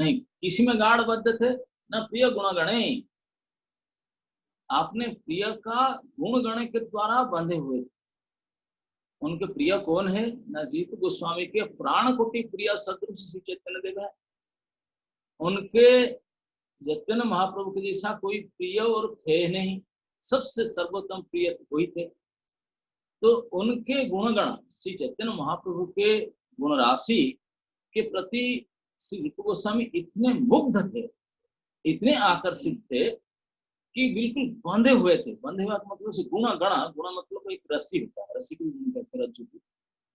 नहीं, किसी में गाढ़ बद्ध थे न प्रिय गुण गणे, आपने प्रिय का गुण गण के द्वारा बंधे हुए थे। उनके प्रिय कौन है? नजीब गोस्वामी के प्राण कोटि प्रिय सदृश श्री चैतन्य देव है। उनके चैतन्य महाप्रभु के जैसा कोई प्रिय और थे नहीं, सबसे सर्वोत्तम प्रिय वही थे। तो उनके गुणगण श्री चैतन्य महाप्रभु के गुण राशि के प्रति श्री रूप गोस्वामी इतने मुग्ध थे, इतने आकर्षित थे कि बिल्कुल बंधे हुए थे। बंधे हुआ मतलब से गुण मतलब एक रस्सी होता है, रस्सी की कहते हैं रज्जु की,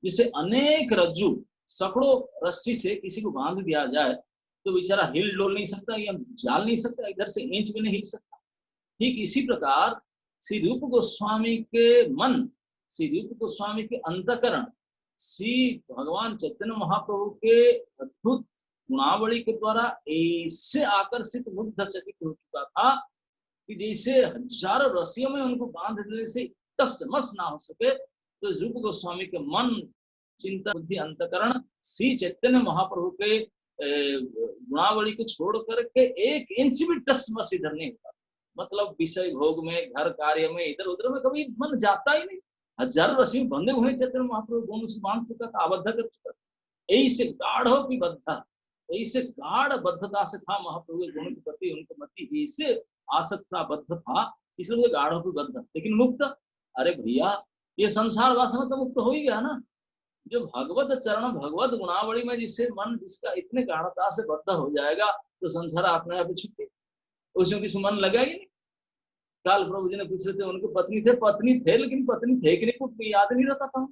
जिसे अनेक रज्जु सैकड़ों रस्सी से किसी को बांध दिया जाए तो बेचारा हिल डोल नहीं सकता या जाल नहीं सकता, इधर से इंच भी नहीं हिल सकता। ठीक इसी प्रकार श्री रूप गोस्वामी के मन, श्री रूप गोस्वामी के अंतकरण श्री भगवान चैतन्य महाप्रभु के अद्भुत गुणावली के द्वारा ऐसे आकर्षित मुग्ध चकित हो चुका था कि जैसे हजारों रस्सियों में उनको बांध देने से टस मस ना हो सके। तो रूप गोस्वामी के मन, चिंतन, बुद्धि, अंतकरण श्री चैतन्य महाप्रभु के गुणावली को छोड़ करके एक इंच भी टस मस इधर नहीं होता। मतलब विषय भोग में, घर कार्य में, इधर उधर में कभी मन जाता ही नहीं। हजारों रस्सी बंधे हुए चैतन्य महाप्रभु गुण से बांध चुका था, आबद्ध कर चुका था। ऐसे गाढ़ो की बद्धा, ऐसे गाढ़ बद्धता से था महाप्रभु के गुण के प्रति उनके प्रति ऐसे आसक्ता बद्ध था, इसलिए गाढ़ों की बद्ध। लेकिन मुक्त, अरे भैया ये संसार वासना तो मुक्त हो ही गया ना। जो भगवत चरण, भगवत गुणावली में जिससे मन, जिसका इतने गाढ़ता से बद्ध हो जाएगा तो संसार अपने आप छुट्टी, उसमें किसी मन लगाएगी नहीं। काल प्रभु जी ने पूछ रहे थे, उनके पत्नी थे लेकिन पत्नी थे कि नहीं कुछ याद नहीं रहता था,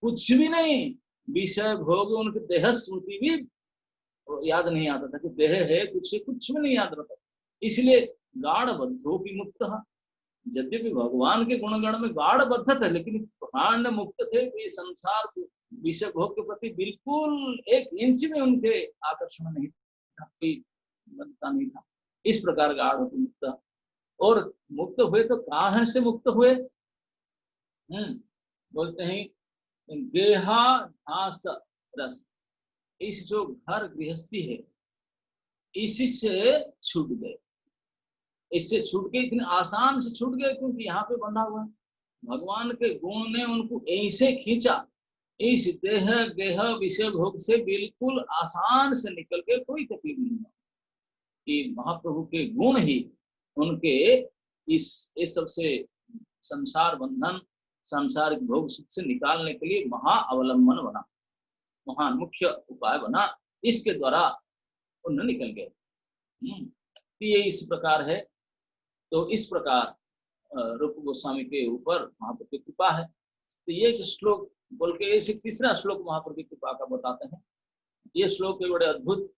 कुछ भी नहीं। विषय भोग, उनके देह स्मृति भी याद नहीं आता था कि देह है, कुछ भी नहीं याद रहता। इसलिए गाढ़ बद्धों की मुक्त, यद्यपि भगवान के गुणगण में गाढ़ बद्ध थे लेकिन प्राण मुक्त थे। ये संसार विषय भोग के प्रति बिल्कुल एक इंच में उनके आकर्षण नहीं था, कोई बद्धता नहीं था। इस प्रकार गाढ़ मुक्त। और मुक्त हुए तो कहाँ से मुक्त हुए? बोलते हैं गेहा घास रस, इस जो घर गृहस्थी है इसी से छूट गए, इससे छूट गए, इतने आसान से छूट गए क्योंकि यहाँ पे बंधा हुआ है। भगवान के गुण ने उनको ऐसे खींचा, इस देह गेह विषय भोग से बिल्कुल आसान से निकल के, कोई तकलीफ नहीं हुआ कि महाप्रभु के गुण ही उनके इस सबसे संसार बंधन, सांसारिक भोग सुख से निकालने के लिए महा अवलंबन बना, महान मुख्य उपाय बना। इसके द्वारा उन्हें निकल गए। ये इस प्रकार है। तो इस प्रकार रूप गोस्वामी के ऊपर महाप्रभु की कृपा है। तो ये श्लोक बोल के इसे तीसरा श्लोक महाप्रभु की कृपा का बताते हैं। ये श्लोक के बड़े अद्भुत।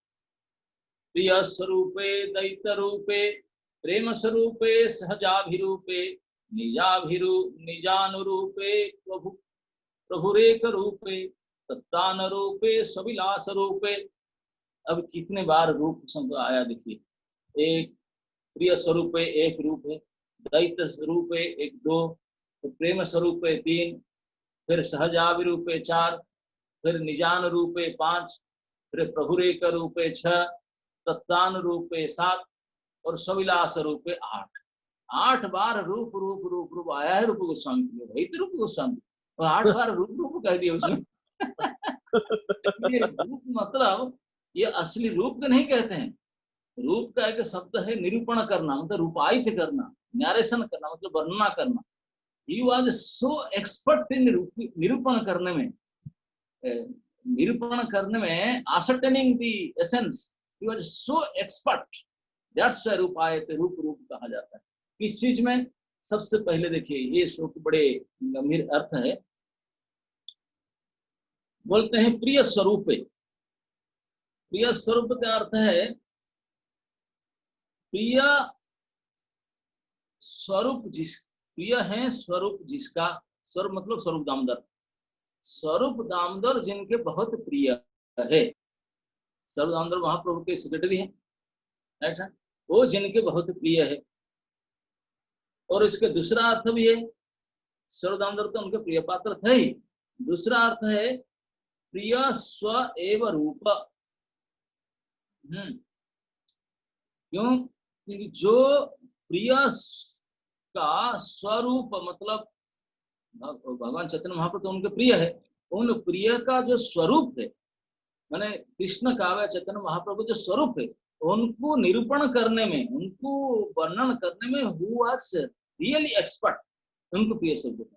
प्रिय स्वरूपे दैत रूपे प्रेम स्वरूपे सहजाभिरूपे निजानुरूपे प्रभुरेक रूपे तत्तान रूपे सविलास रूपे। अब कितने बार रूप शब्द आया देखिए। एक प्रिय स्वरूप है, एक रूप है, दैत स्वरूप है, एक दो, तो प्रेम स्वरूप है तीन, फिर सहजाभिरूप है चार, फिर निजान रूप है पांच, फिर प्रभुरेक रूप है छह, तत्तान रूप है सात और सविलास रूप है आठ। 8 बार रूप रूप रूप रूप आया है रूप गोस्वामी के लिए। भाई तो रूप गोस्वामी तो 8 बार रूप रूप कह दिया उसने। ये रूप मतलब ये असली रूप के नहीं कहते हैं। रूप का एक शब्द है निरूपण करना, मतलब रूपायित करना, नरेशन करना, मतलब वर्णना करना। He was so expert in निरूपण करने में ascertaining the essence. He was so expert. That's why रूपायित, रूप कहा जाता है। किस चीज में? सबसे पहले देखिए ये श्लोक बड़े गंभीर अर्थ है। बोलते हैं प्रिय स्वरूप। प्रिय स्वरूप का अर्थ है प्रिय स्वरूप, प्रिय है स्वरूप जिसका, स्वरूप मतलब स्वरूप दामोदर, स्वरूप दामोदर जिनके बहुत प्रिय है। स्वरूप दामोदर महाप्रभु के सेक्रेटरी हैं, राइट है, वो जिनके बहुत प्रिय है। और इसके दूसरा अर्थ भी है, स्वरूप दामोदर तो उनके प्रिय पात्र थे ही। दूसरा अर्थ है प्रिय स्व एव रूप, क्यों? क्योंकि जो प्रिय का स्वरूप मतलब भगवान चैतन्य महाप्रभु तो उनके प्रिय है, उन प्रिय का जो स्वरूप है, माने कृष्ण काव्य चैतन्य महाप्रभु जो स्वरूप है, उनको निरूपण करने में, उनको वर्णन करने में हु वाज रियली एक्सपर्ट, उनको प्रिय स्वरूप।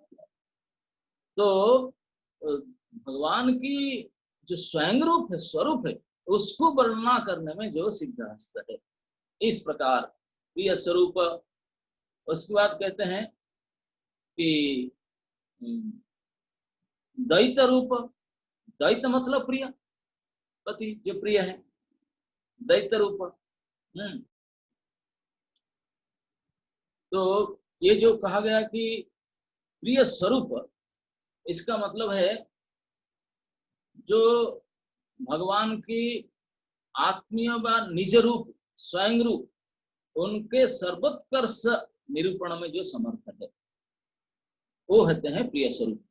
तो भगवान की जो स्वयं रूप है, स्वरूप है, उसको वर्णना करने में जो सिद्धहस्त है, इस प्रकार प्रिय स्वरूप। उसके बाद कहते हैं कि दैत रूप, दैत मतलब प्रिय, पति जो प्रिय है, दैत रूप। तो ये जो कहा गया कि प्रिय स्वरूप, इसका मतलब है जो भगवान की आत्मीय व निज रूप, स्वयं रूप, उनके सर्वोत्कर्ष निरूपण में जो समर्थ है, वो कहते हैं प्रिय स्वरूप।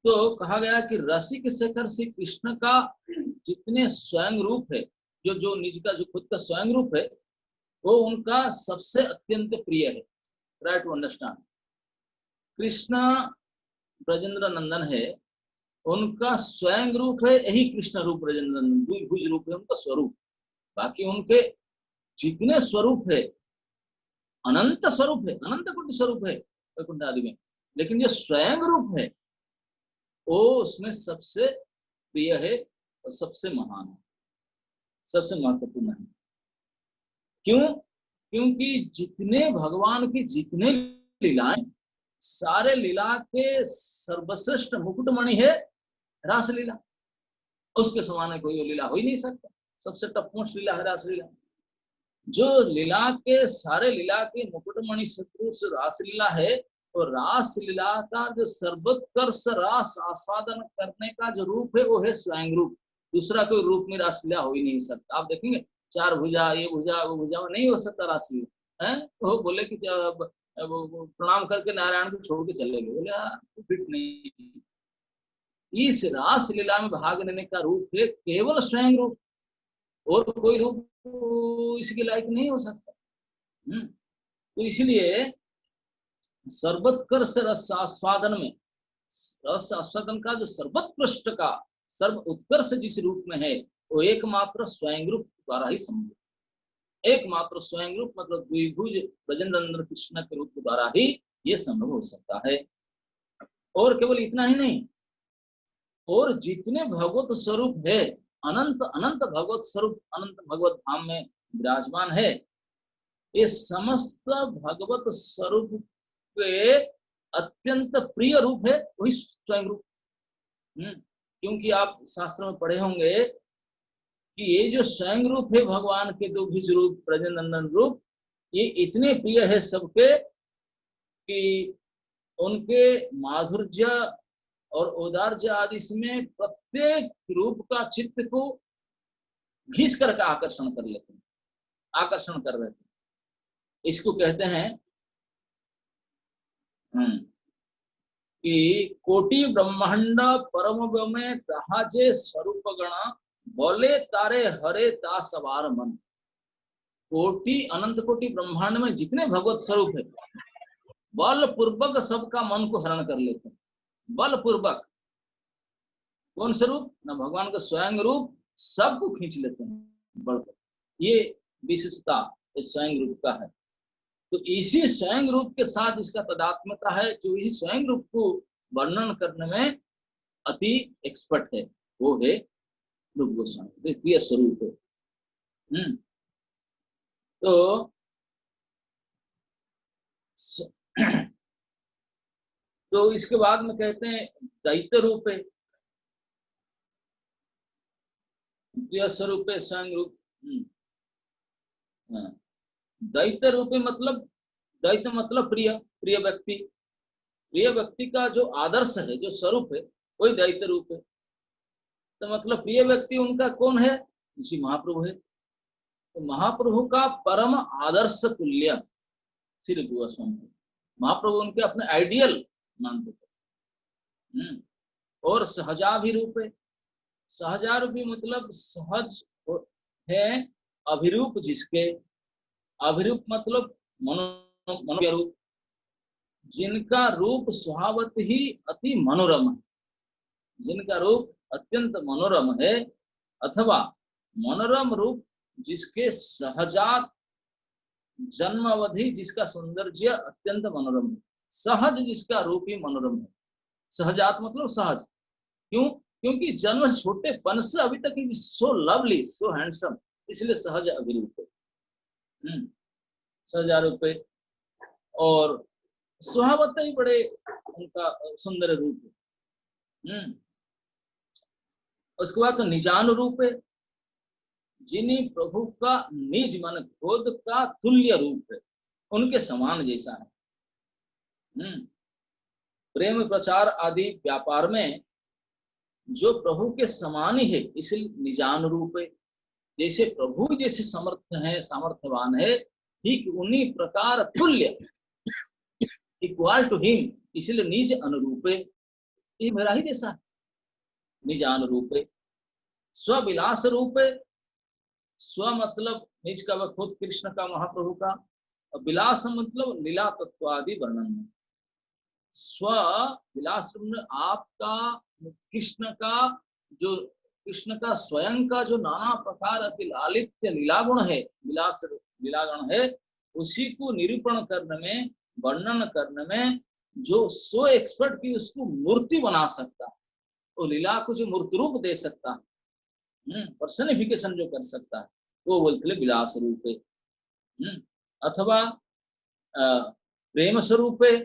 तो कहा गया कि रसिक शेखर श्री कृष्ण का जितने स्वयं रूप है, जो जो निज का जो खुद का स्वयं रूप है, वो उनका सबसे अत्यंत प्रिय है। Try to understand. Krishna Brajendra Nandan है, उनका स्वयं रूप है यही कृष्ण रूप ब्रजेंद्र नंदन, द्विभुज रूप है उनका स्वरूप। बाकी उनके जितने स्वरूप है, अनंत स्वरूप है, अनंत कोटि स्वरूप है वैकुंठ आदि में, लेकिन जो स्वयं रूप है वो उसमें सबसे प्रिय है और सबसे महान है, सबसे महत्वपूर्ण है। क्यों? क्योंकि जितने भगवान की जितने लीलाएं, सारे लीला के सर्वश्रेष्ठ मुकुटमणि है रासलीला, उसके समान कोई लीला हो ही नहीं सकता। सबसे टपमोस्ट लीला है रासलीला। जो लीला के सारे लीला के मुकुटमणि सदृश रासलीला है, और रासलीला का जो सर्वोत्कर्ष रास आस्वादन करने का जो रूप है, वो है स्वयं रूप। दूसरा कोई रूप में रासलीला हो ही नहीं सकता। आप देखेंगे चार भुजा, ये भुजा वो भुजा, नहीं हो सकता रासलीला है। वो बोले कि प्रणाम करके नारायण को छोड़ के चले गए, बोले फिट नहीं। इस रासलीला में भाग लेने का रूप है केवल स्वयं रूप, और कोई रूप इसके लायक नहीं हो सकता। तो इसलिए सर्वोत्कर्ष रस आस्वादन में, रस आस्वादन का जो सर्वोत्कृष्ट का सर्व उत्कर्ष जिस रूप में है, वो एकमात्र स्वयं रूप द्वारा ही संभव। एकमात्र स्वयं रूप मतलब द्विभुज ब्रजेंद्र कृष्ण के रूप द्वारा ही ये संभव हो सकता है। और केवल इतना ही नहीं, और जितने भगवत स्वरूप है, अनंत अनंत भगवत स्वरूप अनंत भगवत धाम में विराजमान है, ये समस्त भगवत स्वरूप के अत्यंत प्रिय रूप है वही स्वयं रूप। क्योंकि आप शास्त्र में पढ़े होंगे कि ये जो स्वयं रूप है भगवान के द्विभुज रूप ब्रजनंदन रूप, ये इतने प्रिय है सबके कि उनके माधुर्य और औदार्य आदि में प्रत्येक रूप का चित्त को घिस करके आकर्षण कर लेते हैं, आकर्षण कर रहे थे। इसको कहते हैं कि कोटि ब्रह्मांड परम में तहाजे स्वरूप गण, बोले तारे हरे दास सवार मन। कोटि अनंत कोटि ब्रह्मांड में जितने भगवत स्वरूप है, बल पूर्वक सबका मन को हरण कर लेते हैं। बल पूर्वक कौन स्वरूप? ना भगवान का स्वयं रूप सबको खींच लेते हैं बढ़कर। ये विशेषता इस स्वयं रूप का है। तो इसी स्वयं रूप के साथ इसका तदात्म्यता है, जो इसी स्वयं रूप को वर्णन करने में अति एक्सपर्ट है, वो है रूप गोस्वामी, प्रिय स्वरूप है। तो इसके बाद में कहते हैं दैत्य रूप है, प्रिय स्वरूप है, स्वयं रूप। दैत्य रूप मतलब, दैत्य मतलब प्रिय, प्रिय व्यक्ति। प्रिय व्यक्ति का जो आदर्श है, जो स्वरूप है, वही दैत्य रूप है। तो मतलब प्रिय व्यक्ति उनका कौन है? श्री महाप्रभु है। तो महाप्रभु का परम आदर्श तुल्य श्री गोस्वामी, महाप्रभु उनके अपने आइडियल मानते थे। और सहजाभिरूप है। सहजारूपी मतलब सहज है अभिरूप जिसके, अभिरूप मतलब मनो रूप, जिनका रूप स्वभावत ही अति मनोरम है, जिनका रूप अत्यंत मनोरम है, अथवा मनोरम रूप जिसके सहजात जन्मावधि जिसका सौंदर्य अत्यंत मनोरम है, सहज जिसका रूप ही मनोरम है। सहजात मतलब सहज, क्यों? क्योंकि जन्म छोटेपन से अभी तक सो लवली सो हैंडसम, इसलिए सहज अभिरूप है, सहज रूप है। और स्वभावत ही बड़े उनका सुंदर रूप है। उसके बाद तो निजानुरूप है, जिन्हीं प्रभु का निज मन खुद का तुल्य रूप है, उनके समान जैसा है। प्रेम प्रचार आदि व्यापार में जो प्रभु के समान ही है, इसलिए निजानुरूप है। जैसे प्रभु जैसे समर्थ है, सामर्थ्यवान है, ठीक उन्हीं प्रकार तुल्य, इक्वल टू हिम, इसलिए निज अनुरूप है, ये मेरा ही जैसा निजानुरूप है। स्वविलास रूप है, स्व मतलब निज का, वह खुद कृष्ण का, महाप्रभु का, और विलास मतलब लीला तत्वादि वर्णन में। स्व विलास में आपका, कृष्ण का, जो कृष्ण का स्वयं का जो नाना प्रकार अति लालित्य लीलागुण है, विलास लीलागुण है, उसी को निरूपण करने में, वर्णन करने में जो सो एक्सपर्ट की उसको मूर्ति बना सकता है, वो लीला को जो मूर्ति रूप दे सकता है, पर्सनिफिकेशन जो कर सकता है, वो बोलते विलास रूप है। अथवा प्रेम स्वरूप है,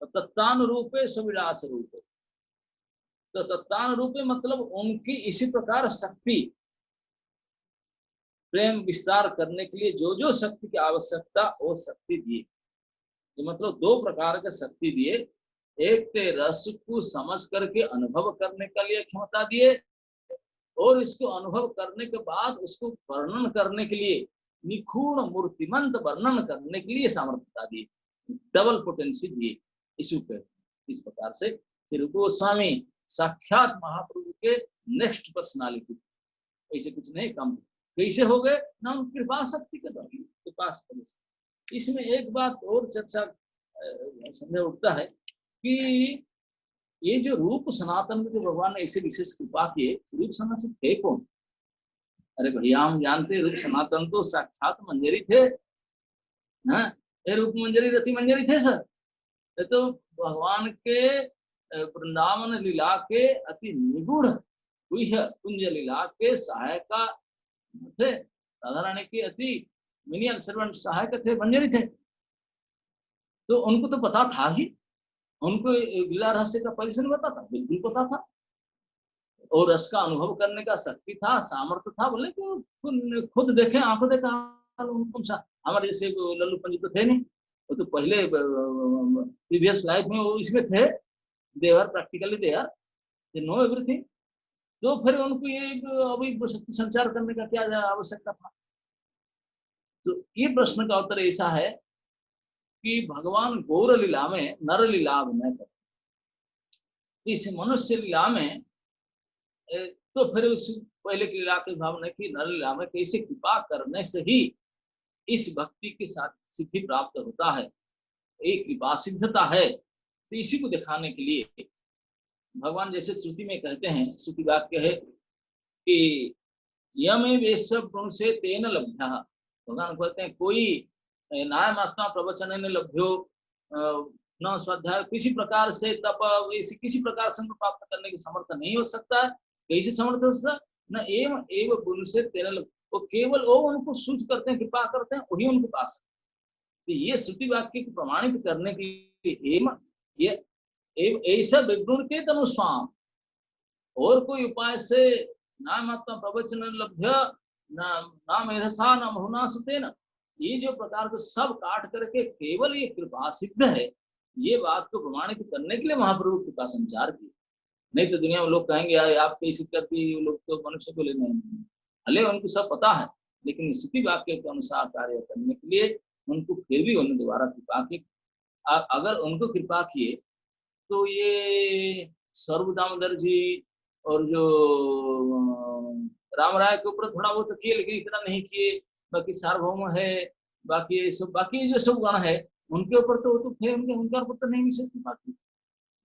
तत्तानुरूप है, सविलास रूप है। तो तत्तानुरूप मतलब उनकी इसी प्रकार शक्ति, प्रेम विस्तार करने के लिए जो जो शक्ति की आवश्यकता वो शक्ति दिए। तो मतलब दो प्रकार के शक्ति दिए, एक के रस को समझ करके अनुभव करने के लिए क्षमता दिए, और इसको अनुभव करने के बाद उसको वर्णन करने के लिए, निखूण मूर्तिमंत वर्णन करने के लिए सामर्थ्यता दी, डबल पोटेंसी दिए। इस प्रकार से श्री रूप गोस्वामी साक्षात महाप्रभु के नेक्स्ट पर्सनालिटी, ऐसे कुछ नहीं, कम कैसे हो गए ना, कृपा शक्ति के द्वारा, कृपा से। इसमें एक बात और चर्चा समझ उठता है कि ये जो रूप सनातन में जो भगवान ने ऐसे विशेष कृपा किए, रूप सनातन थे कौन? अरे भैया हम जानते रूप सनातन तो साक्षात मंजरी थे, ये रूप मंजरी रति मंजरी थे सर। ये तो भगवान के वृंदावन लीला के अति निगूढ़ हुई है, कुंज लीला के सहायका थे, राधा रानी के अति मिनियल सर्वेंट सहायक थे, मंजरी थे। तो उनको तो पता था ही, उनको लीला रहस्य का परिचय पता था, बिल्कुल पता था, और रस का अनुभव करने का शक्ति था, सामर्थ्य था। बोले तो खुद देखे, आंखों देखा, हमारे जैसे लल्लू पंडित तो थे नहीं, वो तो पहले प्रीवियस लाइफ में वो इसमें थे, they were practically there, they know everything. तो फिर उनको ये अभी शक्ति संचार करने का क्या आवश्यकता था? तो ये प्रश्न का उत्तर ऐसा है कि भगवान गौर लीला में नर लीला अभिनय करते, इस मनुष्य लीला में तो फिर उस पहले की लीला के भावना की नर लीला में कैसे कृपा करने से ही इस भक्ति के साथ सिद्धि प्राप्त होता है, एक कृपा सिद्धता है। तो इसी को दिखाने के लिए भगवान जैसे श्रुति में कहते हैं, श्रुति वाक्य है कि यमे वेश गुण से तेन लभ्य, भगवान कहते हैं कोई नाय महात्मा प्रवचन ने लभ्यो न स्वाध्याय, किसी प्रकार से तप किसी प्रकार संग प्राप्त करने की समर्थ नहीं हो सकता। कैसे समर्थ हो सकता? न एवं एवं गुण से तेन लभ्य, वो केवल वो उनको सूच करते हैं, कृपा करते हैं, वही उनको पा सकते। तो ये श्रुति वाक्य को प्रमाणित करने के लिए ये ऐसा विगुणते तनुस्वाम, और कोई उपाय से नाम आत्मा प्रवचन लभ्य ना मेधसा न महुना सुतेन, ये जो प्रकार को सब काट करके केवल ये कृपा सिद्ध है, ये बात को प्रमाणित करने के लिए महाप्रभु कृपा संचार की। नहीं तो दुनिया में लोग कहेंगे यार आप कैसे करती, लोग तो मनुष्य को लेना नहीं, भले उनको सब पता है, लेकिन स्थिति वाक्य के अनुसार कार्य करने के लिए उनको फिर भी उन्होंने दोबारा कृपा की। अगर उनको कृपा किए तो ये सर्व दामोदर जी और जो राम राय के ऊपर थोड़ा बहुत किए, लेकिन इतना नहीं किए। बाकी सार्वभौम है, बाकी ये सब, बाकी जो सब गण है उनके ऊपर तो वो तो थे, उनके ऊपर तो नहीं विशेष कृपा की।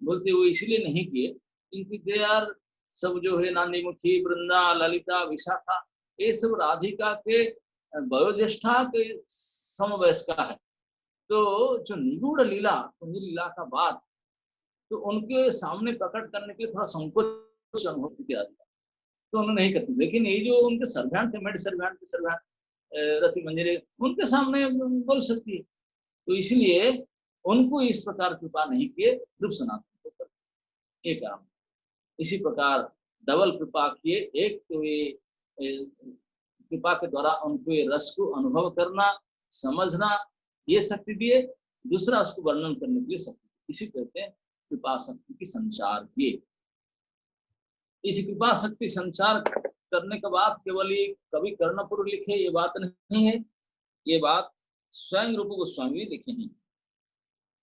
बोलते वो इसलिए नहीं किए क्योंकि दे आर सब जो है नानी मुखी, वृंदा, ललिता, विशाखा, ये सब राधिका के वयोज्येष्ठा के समवयस्का है। तो जो निगूढ़ लीला, कुंज लीला का बात तो उनके सामने प्रकट करने के लिए थोड़ा संकोच अनुभव की राधिका, तो उन्होंने नहीं करती। लेकिन ये जो उनके सर्वेंट थे, मेड सर्वेंट के सर्वेंट रति मंजरी, उनके सामने बोल सकती है। तो इसलिए उनको इस प्रकार कृपा नहीं किए, रूप सनातन को एक काम। इसी प्रकार डबल कृपा किए, एक तो ये कृपा के द्वारा उनको ये रस को अनुभव करना, समझना, ये शक्ति दिए। दूसरा उसको वर्णन करने के लिए शक्ति, इसी कहते हैं कृपा शक्ति की संचार किए। इस कृपा शक्ति संचार करने के बाद केवल ये कवि कर्णपुर लिखे ये बात नहीं है, ये बात स्वयं रूप गोस्वामी लिखे हैं।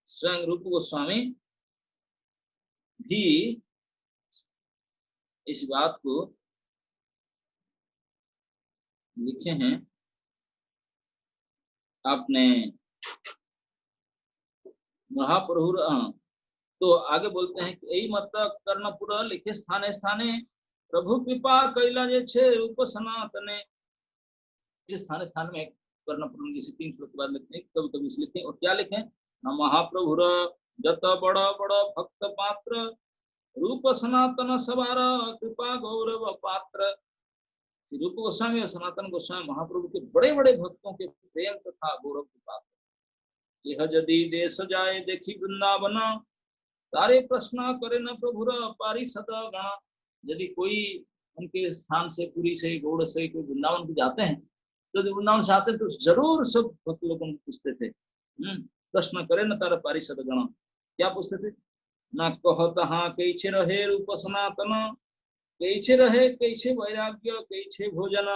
स्वयं रूप गोस्वामी भी इस बात को लिखे हैं। आपने महाप्रभु तो आगे बोलते हैं कि यही मत कर्णपुर लिखे स्थाने स्थाने प्रभु कृपा कैला जे छे रूप सनातने। स्थाने स्थान में कर्णपुर जैसे 3 श्लोक के बाद लिखते हैं, कभी कभी लिखे और क्या लिखे न महाप्रभु जत बड़ बड़ भक्त पात्र रूप सनातन सवार कृपा गौरव पात्र। रूप गोस्वामी और सनातन गोस्वामी महाप्रभु के बड़े बड़े भक्तों के प्रेम तथा गौरव के पात्र। यह यदि देश जाए देखी वृंदावन तारे प्रश्न करे न प्रभुर पारिषद गण। यदि कोई उनके स्थान से, पुरी से, गौड़ से कोई वृंदावन को जाते हैं, तो वृंदावन से आते तो जरूर सब भक्त लोगों को पूछते थे, प्रश्न करे न तारे पारिषद गण। क्या पूछते थे? न कहत हाँ कैसे रहे रूप सनातन, कैसे रहे कैसे वैराग्य कैसे भोजन।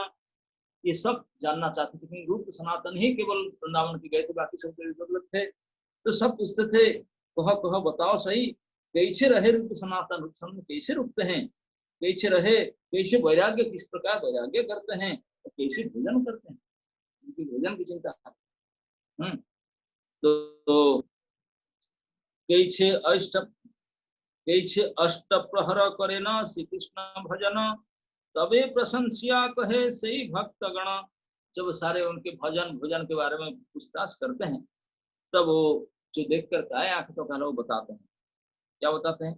ये सब जानना चाहते थे, क्योंकि रूप सनातन ही केवल वृंदावन के गए थे, बाकी सब मतलब थे। तो सब पूछते थे कह कह बताओ सही, कैसे रहे रूप सनातन, कैसे रुकते हैं, कैसे रहे, कैसे वैराग्य, किस प्रकार वैराग्य करते हैं, और कैसे भोजन करते हैं, उनकी भोजन की चिंता। तो कैसे अष्ट प्रहर करे न श्री कृष्ण भजन, तबे प्रशंसिया कहे सही भक्त गण। जब सारे उनके भजन भोजन के बारे में पूछताछ करते हैं, तब वो जो देख कर आए आंख तो कहना वो बताते हैं। क्या बताते हैं?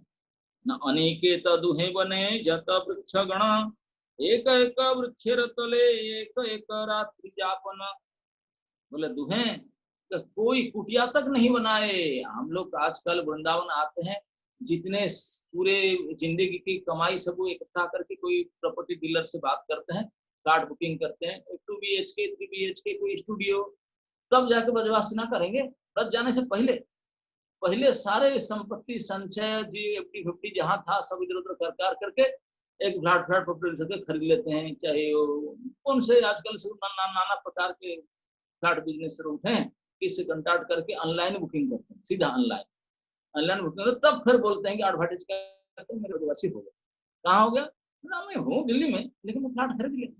न अनेकेत दुहे बने जत वृक्ष गण, एक एक वृक्षेर तले एक एक रात्रि जापन। बोले दुहे तो कोई कुटिया तक नहीं बनाए। हम लोग आजकल वृंदावन आते हैं, जितने पूरे जिंदगी की कमाई सब इकट्ठा करके कोई प्रॉपर्टी डीलर से बात करते हैं, कार्ड बुकिंग करते हैं, 2 BHK 3 BHK कोई स्टूडियो, तब जाके ब्रजवासी ना करेंगे। ब्रज जाने से पहले सारे संपत्ति संचय जी FD जहाँ था सब इधर उधर कर करके एक फ्लैट प्रॉपर्टी खरीद लेते हैं। चाहे कौन से आजकल नाना प्रकार के फ्लैट बिजनेस उठे हैं, किससे कंटैक्ट करके ऑनलाइन बुकिंग करते हैं, सीधा ऑनलाइन बुकिंग, तब फिर बोलते हैं कि एडवर्टाइज करते हैं मेरे ब्रजवासी हो गए। कहाँ हो गया? मैं हूँ दिल्ली में, लेकिन मैं फ्लैट खरीद लिया,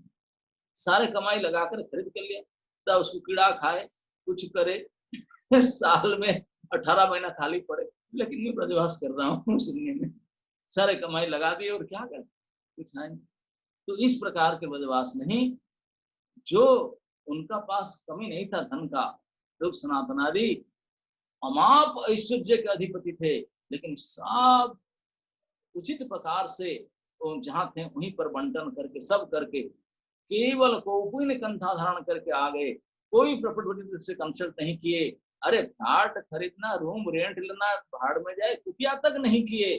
सारे कमाई लगाकर खरीद कर लिया, तब उसको कीड़ा खाए कुछ करे साल में 18 महीना खाली पड़े, लेकिन मैं ब्रजवास कर रहा हूँ सुनने में, सारे कमाई लगा दिए और क्या कर कुछ है। तो इस प्रकार के ब्रजवास नहीं, जो उनका पास कमी नहीं था धन का, रूप सनातन आदि अमाप ऐश्वर्य के अधिपति थे, लेकिन सब उचित प्रकार से जहाँ थे वहीं पर बंटन करके सब करके केवल कोई कंठा धारण करके आ गए, कोई प्रॉपर्टी से कंसल्ट नहीं किए। अरे फ्लैट खरीदना, रूम रेंट लेना, भाड़ में जाए, कुटिया तक नहीं किए।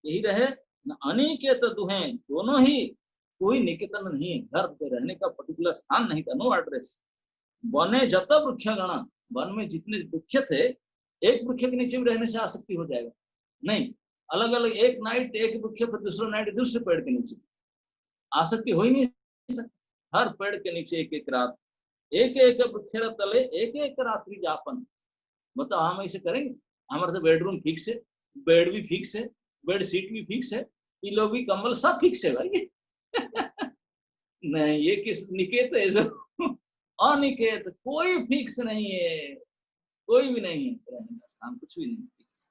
यही रहे न अनिकेत दुहे, दोनों ही कोई निकेतन नहीं, घर पे रहने का पर्टिकुलर स्थान नहीं था, नो एड्रेस। बने जत वृक्ष गण, वन में जितने वृक्ष थे, एक वृक्ष के नीचे भी रहने से आसक्ति हो जाएगा नहीं, अलग अलग एक नाइट एक वृक्ष पर, दूसरा नाइट दूसरे पेड़ के नीचे, आसक्ति हो ही नहीं सकती। हर पेड़ के नीचे एक एक रात, एक एक वृक्ष तले एक एक रात्रि जापन। बताओ हम ऐसे करेंगे? हमारे तो बेडरूम फिक्स है, बेड भी फिक्स है, बेड शीट भी फिक्स है, पिलो भी, कंबल सब फिक्स है भाई नहीं, ये किस निकेत है सब अनिकेत, कोई फिक्स नहीं है, कोई भी नहीं है रहने का स्थान, कुछ भी नहीं फिक्स।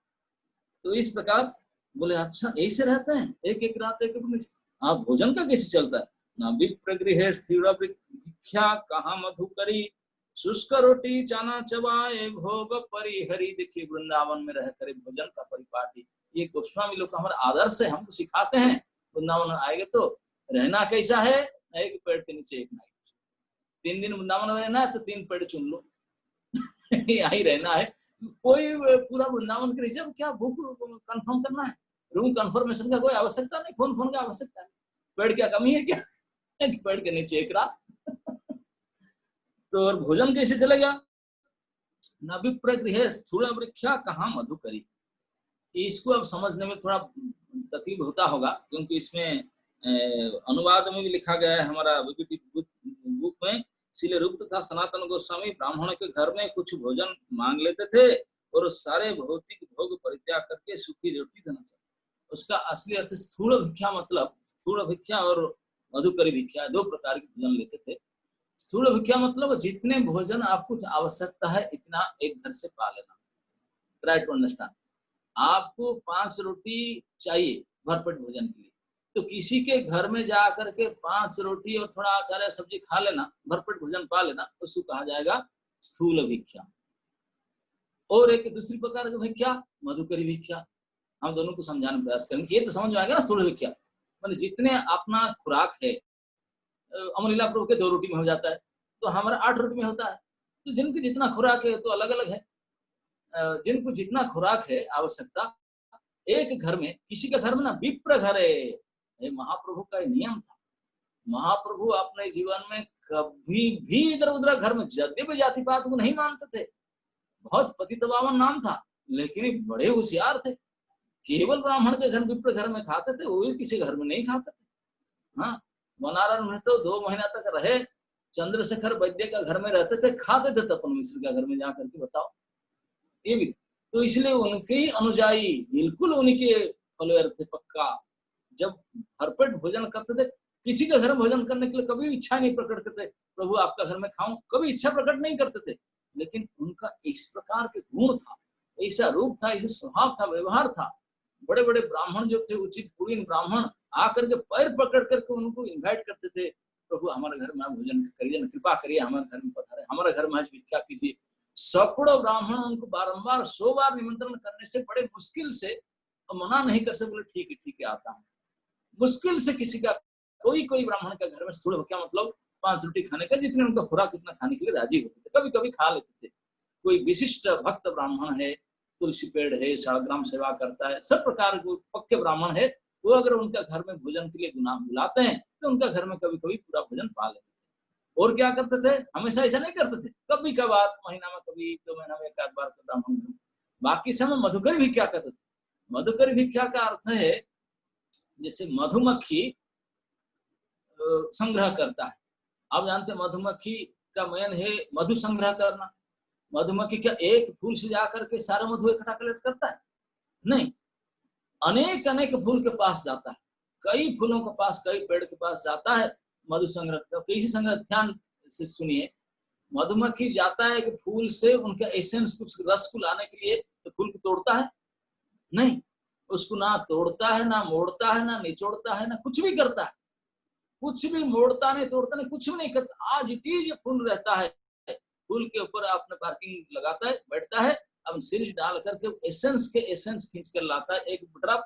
तो इस प्रकार बोले अच्छा ऐसे रहते हैं, एक एक रात एक एक। आप भोजन का कैसे चलता है? ना विप्र गृह स्थिर भिक्षा कहाँ मधुकरी, शुष्क रोटी चाना चबाए भोग परिहरी। देखिए वृंदावन में रह कर भोजन का परिपाटी, ये गोस्वामी लोग का हमारा आदर्श है, हमको सिखाते हैं। वृंदावन आएंगे तो रहना कैसा है, एक पेड़ के नीचे एक नाइट, 3 दिन वृंदावन में रहना है तो 3 पेड़ चुन लो यही रहना है। कोई पूरा वृंदावन के नीचे क्या बुक कंफर्म करना है, रूम कंफर्मेशन का कोई आवश्यकता नहीं, फोन फोन का आवश्यकता नहीं, पेड़ क्या कमी है क्या पेड़ के नीचे एक रात तो और भोजन कैसे चलेगा? न विप्र गृह स्थूल वृक्षा कहाँ मधुकरी। इसको अब समझने में थोड़ा तकलीफ होता होगा, क्योंकि इसमें अनुवाद में भी लिखा गया है हमारा बुक में। इसलिए रूप तथा सनातन गोस्वामी ब्राह्मण के घर में कुछ भोजन मांग लेते थे और सारे भौतिक भोग परित्याग करके सूखी रोटी देना चाहिए। उसका असली अर्थ स्थूल भिक्षा, मतलब स्थूल भिक्षा और मधुकरी भिक्षा 2 प्रकार के भोजन लेते थे। स्थूल भिक्षा मतलब जितने भोजन आपको आवश्यकता है इतना एक घर से पा लेना। Try to understand. आपको 5 रोटी चाहिए भरपेट भोजन के लिए, तो किसी के घर में जाकर के 5 रोटी और थोड़ा अचार या सब्जी खा लेना, भरपेट भोजन पा लेना, उसको कहा जाएगा स्थूल भिक्षा। और एक दूसरी प्रकार की भिक्षा मधुकरी भिक्षा। हम दोनों को समझाने का प्रयास करेंगे, ये तो समझ में आएगा ना। स्थूल भिक्षा माने जितने अपना खुराक है, अमरलीला प्रभु के 2 रोटी में हो जाता है, तो हमारा 8 रोटी में होता है। तो जिनकी जितना खुराक है तो अलग अलग है, जिनको जितना खुराक है आवश्यकता। एक घर में, किसी का घर में ना विप्र घर है, महाप्रभु का नियम था। महाप्रभु अपने जीवन में कभी भी इधर उधर घर में यद्यपि जाति पात को नहीं मानते थे, बहुत पतित पावन नाम था, लेकिन बड़े होशियार थे। केवल ब्राह्मण के घर विप्र घर में खाते थे, वो किसी घर में नहीं खाते थे। हाँ, बनारस में तो 2 महीना तक रहे, चंद्रशेखर वैद्य का घर में रहते थे, खाते थे तपन मिश्र का घर में जाकर के, बताओ ये भी। तो इसलिए उनके ही अनुयायी बिल्कुल उनके फॉलोअर थे पक्का। जब भरपेट भोजन करते थे, किसी के घर में भोजन करने के लिए कभी इच्छा नहीं प्रकट करते, प्रभु आपका घर में खाऊं, कभी इच्छा प्रकट नहीं करते थे। लेकिन उनका इस प्रकार के गुण था, ऐसा रूप था, ऐसा स्वभाव था, व्यवहार था। बड़े बड़े ब्राह्मण जो थे, उचित कुलीन ब्राह्मण आकर के पैर पकड़ करके उनको इन्वाइट करते थे, प्रभु हमारे घर में भोजन करिए, कृपा करिए, हमारे घर में पधारे, हमारे घर में आज भिक्षा कीजिए। सैकड़ों ब्राह्मण उनको बारंबार 100 बार निमंत्रण करने से बड़े मुश्किल से मना नहीं कर सकते, बोले ठीक है आता हूँ। मुश्किल से किसी का कोई ब्राह्मण का घर में स्थूल भिक्षा मतलब 5 रोटी खाने का, जितने उनका खुराक उतना खाने के लिए राजी होते थे, कभी कभी खा लेते थे। कोई विशिष्ट भक्त ब्राह्मण है, तुलसी पेड़ है, शालग्राम सेवा करता है, सब प्रकार के पक्के ब्राह्मण है, वो अगर उनका घर में भोजन के लिए बुलाते हैं तो उनका घर में कभी कभी पूरा भोजन पा लेते थे। और क्या करते थे, हमेशा ऐसा नहीं करते थे, कभी कभार महीना में, कभी 2 महीना में 1 आध बार ब्राह्मण। बाकी समय मधुकरी भिक्षा करते थे। मधुकरी भिक्षा का अर्थ है जैसे मधुमक्खी संग्रह करता है। आप जानते हैं मधुमक्खी का मेन है मधु संग्रह करना। मधुमक्खी क्या एक फूल से जाकर के सारा मधु इकट्ठा कलेक्ट करता है? नहीं, अनेक अनेक फूल के पास जाता है, कई फूलों के पास, कई पेड़ के पास जाता है मधु संग्रह। कैसे संग्रह, ध्यान से सुनिए। मधुमक्खी जाता है कि फूल से उनका एसेंस, कुछ रस को लाने के लिए, तो फूल को तोड़ता है? नहीं, उसको ना तोड़ता है, ना मोड़ता है, ना निचोड़ता है, ना कुछ भी करता है। कुछ भी मोड़ता नहीं, तोड़ता नहीं, कुछ भी नहीं करता। आज इट इज फूल रहता है, फूल के ऊपर अपने पार्किंग लगाता है, बैठता है, अब सिरिंज डाल करके एसेंस के एसेंस खींच कर लाता है, एक ड्रॉप,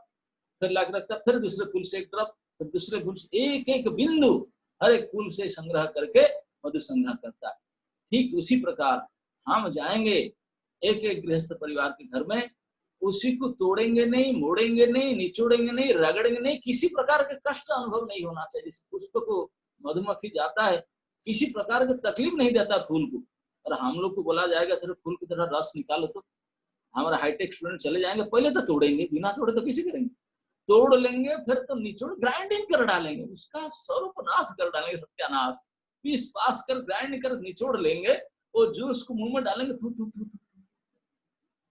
फिर ला के रखता है, फिर दूसरे फूल से एक ड्रॉप, फिर दूसरे फूल से एक एक बिंदु हर एक फूल से संग्रह करके मधु संग्रह करता है। ठीक उसी प्रकार हम जाएंगे एक एक गृहस्थ परिवार के घर में, उसी को तोड़ेंगे नहीं, मोड़ेंगे नहीं, निचोड़ेंगे नहीं, रगड़ेंगे नहीं, किसी प्रकार के कष्ट अनुभव नहीं होना चाहिए। जैसे पुष्प को मधुमक्खी जाता है, किसी प्रकार की तकलीफ नहीं देता फूल को। और हम लोग को बोला जाएगा थोड़ा फूल की तरह रस निकालो, तो हमारा हाईटेक स्टूडेंट चले जाएंगे, पहले तो तोड़ेंगे, बिना तोड़े तो किसी करेंगे, तोड़ लेंगे, फिर तो निचोड़ ग्राइंडिंग कर डालेंगे, उसका स्वरूप नाश कर डालेंगे, सत्यानाश, पीस पास कर ग्राइंड कर निचोड़ लेंगे, और जूस को मुंह में डालेंगे, थू थू थू।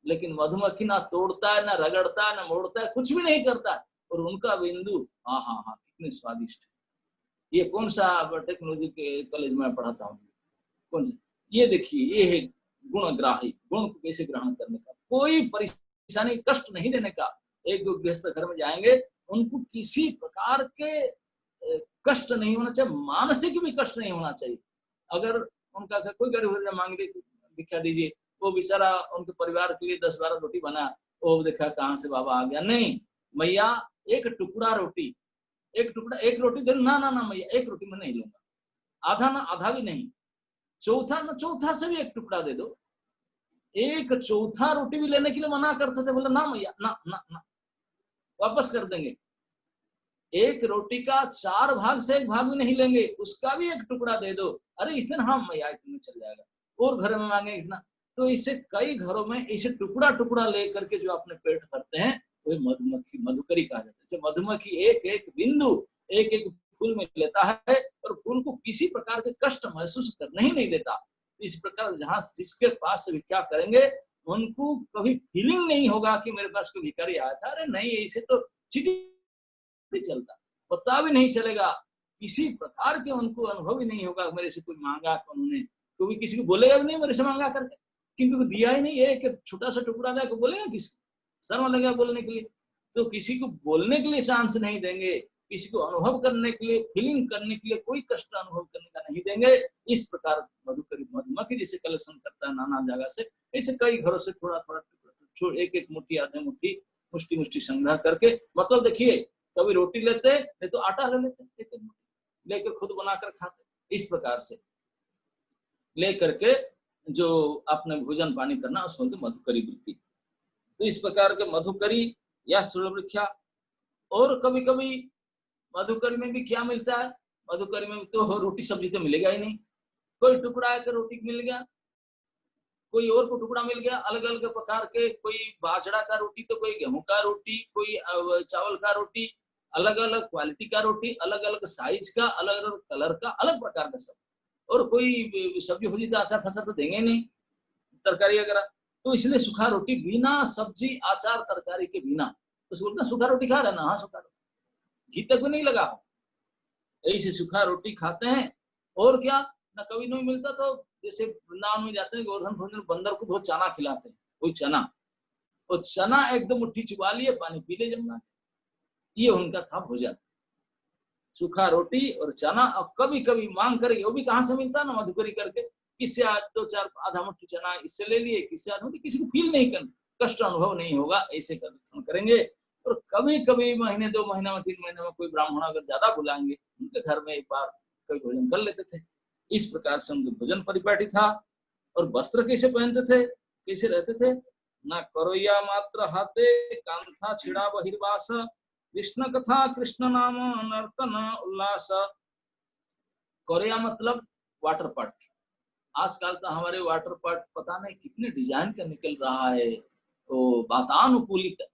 लेकिन मधुमक्खी ना तोड़ता है, ना रगड़ता है, ना मोड़ता है, कुछ भी नहीं करता है, और उनका बिंदु हाँ कितने स्वादिष्ट है। ये कौन सा टेक्नोलॉजी के कॉलेज में पढ़ाता हूँ, कौन सा, ये देखिए ये है गुणग्राही, गुण को कैसे ग्रहण करने का, कोई परेशानी कष्ट नहीं देने का। एक जो गृहस्थ घर में जाएंगे उनको किसी प्रकार के कष्ट नहीं होना चाहिए, मानसिक भी कष्ट नहीं होना चाहिए। अगर उनका कोई गरीब मांग दे भिक्षा दीजिए, वो बेचारा उनके परिवार के लिए 10-12 रोटी बना, वो देखा कहाँ से बाबा आ गया, नहीं मैया एक टुकड़ा रोटी, एक टुकड़ा, एक रोटी दे, ना ना ना मैया एक रोटी मैं नहीं लूंगा, आधा ना आधा भी नहीं, चौथा ना चौथा से भी एक टुकड़ा दे दो। एक चौथा रोटी भी लेने के लिए मना करते थे, बोले ना मैया ना ना ना, वापस कर देंगे। एक रोटी का 4 भाग से 1 भाग भी नहीं लेंगे, उसका भी एक टुकड़ा दे दो। अरे इस दिन हाँ मैया इतने चल जाएगा, और घर में मांगे इतना। तो इससे कई घरों में इसे टुकड़ा टुकड़ा लेकर के जो अपने पेट करते हैं, वही मधुमक्खी मधुकरी कहा जाता है। मधुमक्खी एक एक बिंदु एक एक फूल में लेता है और फूल को किसी प्रकार के कष्ट महसूस करने ही नहीं देता। इस प्रकार जहां जिसके पास भिक्षा करेंगे उनको कभी फीलिंग नहीं होगा कि मेरे पास कोई भिखारी आया था, अरे नहीं ऐसे तो चीटी नहीं चलता, पता भी नहीं चलेगा, किसी प्रकार के उनको अनुभव ही नहीं होगा मेरे से कोई मांगा तो उन्होंने, क्योंकि किसी को बोलेगा भी नहीं मेरे से मांगा करके, क्योंकि दिया ही नहीं है, कि छोटा सा टुकड़ा दे, बोलेगा किसी, शर्म लगेगा बोलने के लिए, तो किसी को बोलने के लिए चांस नहीं देंगे, किसी को अनुभव करने के लिए, फीलिंग करने के लिए, कोई कष्ट अनुभव करने का नहीं देंगे। इस प्रकार मधुकरी मधुमक्खी जैसे कलेक्शन करता है नाना जगह से, ऐसे कई घरों से थोड़ा थोड़ा एक एक मुट्ठी आधे मुट्ठी मुष्टि मुष्टि संग्रह करके, मतलब देखिए कभी रोटी लेते नहीं तो आटा ले लेते, एक एक मुट्ठी लेकर खुद बनाकर खाते। इस प्रकार से लेकर के जो अपने भोजन पानी करना उसको मधुकरी वृत्ति। तो इस प्रकार के मधुकरी या सुलभ्या। और कभी कभी मधुकरी में भी क्या मिलता है, मधुकरी में तो रोटी सब्जी तो मिलेगा ही नहीं, कोई टुकड़ा के रोटी मिल गया, कोई और को टुकड़ा मिल गया, अलग अलग प्रकार के, कोई बाजरा का रोटी तो कोई गेहूं का रोटी, कोई चावल का रोटी, अलग अलग क्वालिटी का रोटी, अलग अलग साइज का, अलग अलग कलर का, अलग प्रकार का सब। और कोई सब्जी भुजी तो अचार फचार तो देंगे नहीं, तरकारी वगैरह, तो इसलिए सूखा रोटी बिना सब्जी अचार तरकारी के बिना, तो बोलते सूखा रोटी खा रहे ना, हाँ सूखा रोटी, घी तक भी नहीं लगा, ऐसे सूखा रोटी खाते हैं। और क्या ना, कभी नहीं मिलता तो जैसे वृंदावन में जाते हैं गोवर्धन भोजन, बंदर को बहुत चना खिलाते हैं, कोई चना, और चना एकदम मुट्ठी चुबा लिए पानी पी ले जमुना, ये उनका था भोजन, सूखा रोटी और चना। अब कभी कभी मांग करेगी, वो भी कहाँ से मिलता ना, मधुकरी करके, किससे 2-4 आधा मुट्ठी चना इससे ले लिए, किससे आधा, किसी को फील नहीं करना, कष्ट अनुभव नहीं होगा, ऐसे करेंगे। और कभी कभी महीने 2 महीना में 3 महीने में कोई ब्राह्मण अगर ज्यादा बुलाएंगे उनके घर में एक बार कोई भोजन कर लेते थे। इस प्रकार से उनका भोजन परिपाटी था। और वस्त्र कैसे पहनते थे, कैसे रहते थे, ना करोया मात्र हाथे कांथा छिड़ा बहिर्वास, कृष्ण कथा कृष्ण नाम नर्तन उल्लास। कोरिया मतलब वाटर पार्ट, आजकल तो हमारे वाटर पार्ट पता नहीं कितने डिजाइन का निकल रहा है, तो वातानुकूलित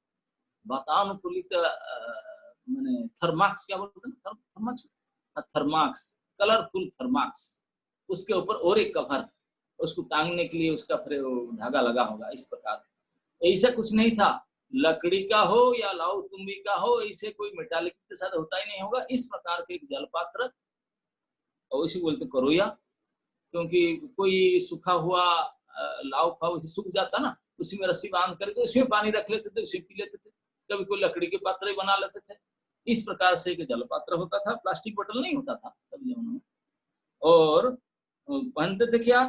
वातानुकूलित मैंने थर्माक्स क्या बोलते हैं, थर्माक्स, थर्माक्स, कलरफुल थर्माक्स, उसके ऊपर और एक कवर, उसको टांगने के लिए उसका फिर धागा लगा होगा। इस प्रकार ऐसा कुछ नहीं था, लकड़ी का हो या लाऊ तुम्बी का हो, ऐसे कोई मेटालिक के साथ होता ही नहीं होगा। इस प्रकार के एक जल पात्र, और इसी बोलते करोया, क्योंकि कोई सूखा हुआ लाऊ खाओ सूख जाता ना, उसी में रस्सी बांध करके उसमें पानी रख लेते थे, उसे पी लेते थे। कभी कोई लकड़ी के पात्र बना लेते थे। इस प्रकार से एक जल पात्र होता था, प्लास्टिक बोतल नहीं होता था तब जमाने में। और पहनते थे क्या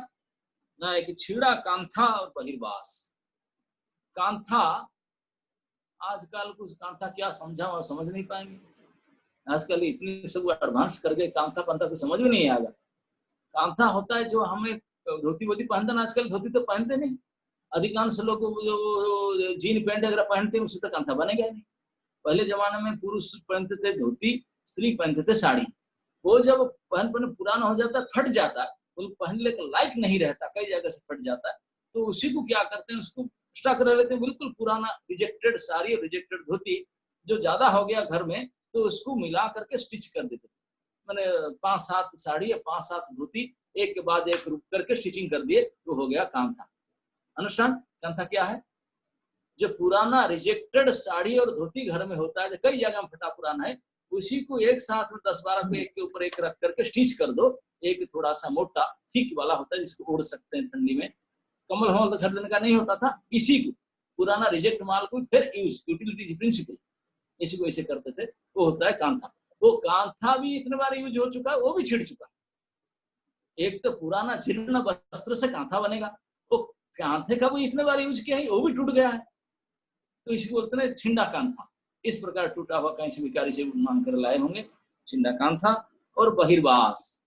ना, एक छीड़ा कांथा और बहिर्वास। कांथा, आजकल कुछ कांथा क्या समझा और समझ नहीं पाएंगे, आजकल इतनी सब एडवांस कर गए, कांथा पंथा को समझ में नहीं आएगा। कांथा होता है जो हमें धोती वोती पहनते ना, आजकल धोती तो पहनते नहीं, अधिकांश लोग जो जीन पैंट अगर पहनते हैं उससे तो कांथा बनेगा नहीं। पहले जमाने में पुरुष पहनते थे धोती, स्त्री पहनते थे साड़ी। वो जब पहन पुराना हो जाता है, फट जाता है, वो पहनने के लायक नहीं रहता, कई जगह से फट जाता है, तो उसी को क्या करते हैं, उसको स्टॉक रह लेते हैं, बिल्कुल पुराना रिजेक्टेड साड़ी और रिजेक्टेड धोती जो ज्यादा हो गया घर में, तो उसको मिला करके स्टिच कर देते। मैंने 5-7 साड़ी या 5-7 धोती एक के बाद एक रुक करके स्टिचिंग कर दिए, तो हो गया कांथा। अनुष्ठान कांथा क्या है, जो पुराना रिजेक्टेड साड़ी और धोती घर में होता है, कई जगह में फटा पुराना है, उसी को एक साथ में 10-12 को एक के ऊपर एक रख करके स्टिच कर दो। एक थोड़ा सा मोटा थिक वाला होता है जिसको ओढ़ सकते हैं ठंडी में, कम्बल हमल खरीदने का नहीं होता था। इसी को पुराना रिजेक्ट माल को फिर यूज, यूटिलिटी प्रिंसिपल, इसी को ऐसे करते थे। वो होता है कांथा। वो कांथा भी इतने बार यूज हो चुका है, वो भी छिड़ चुका है। एक तो पुराना जीर्ण वस्त्र से कांथा बनेगा, वो कांथे का भी इतने बार यूज किया है, वो भी टूट गया है, तो इसी को बोलते हैं छिंडा कांथा। इस प्रकार टूटा हुआ कहीं से भिखारी से मांग कर लाए होंगे छिंडा कांथा। और बहिर्वास,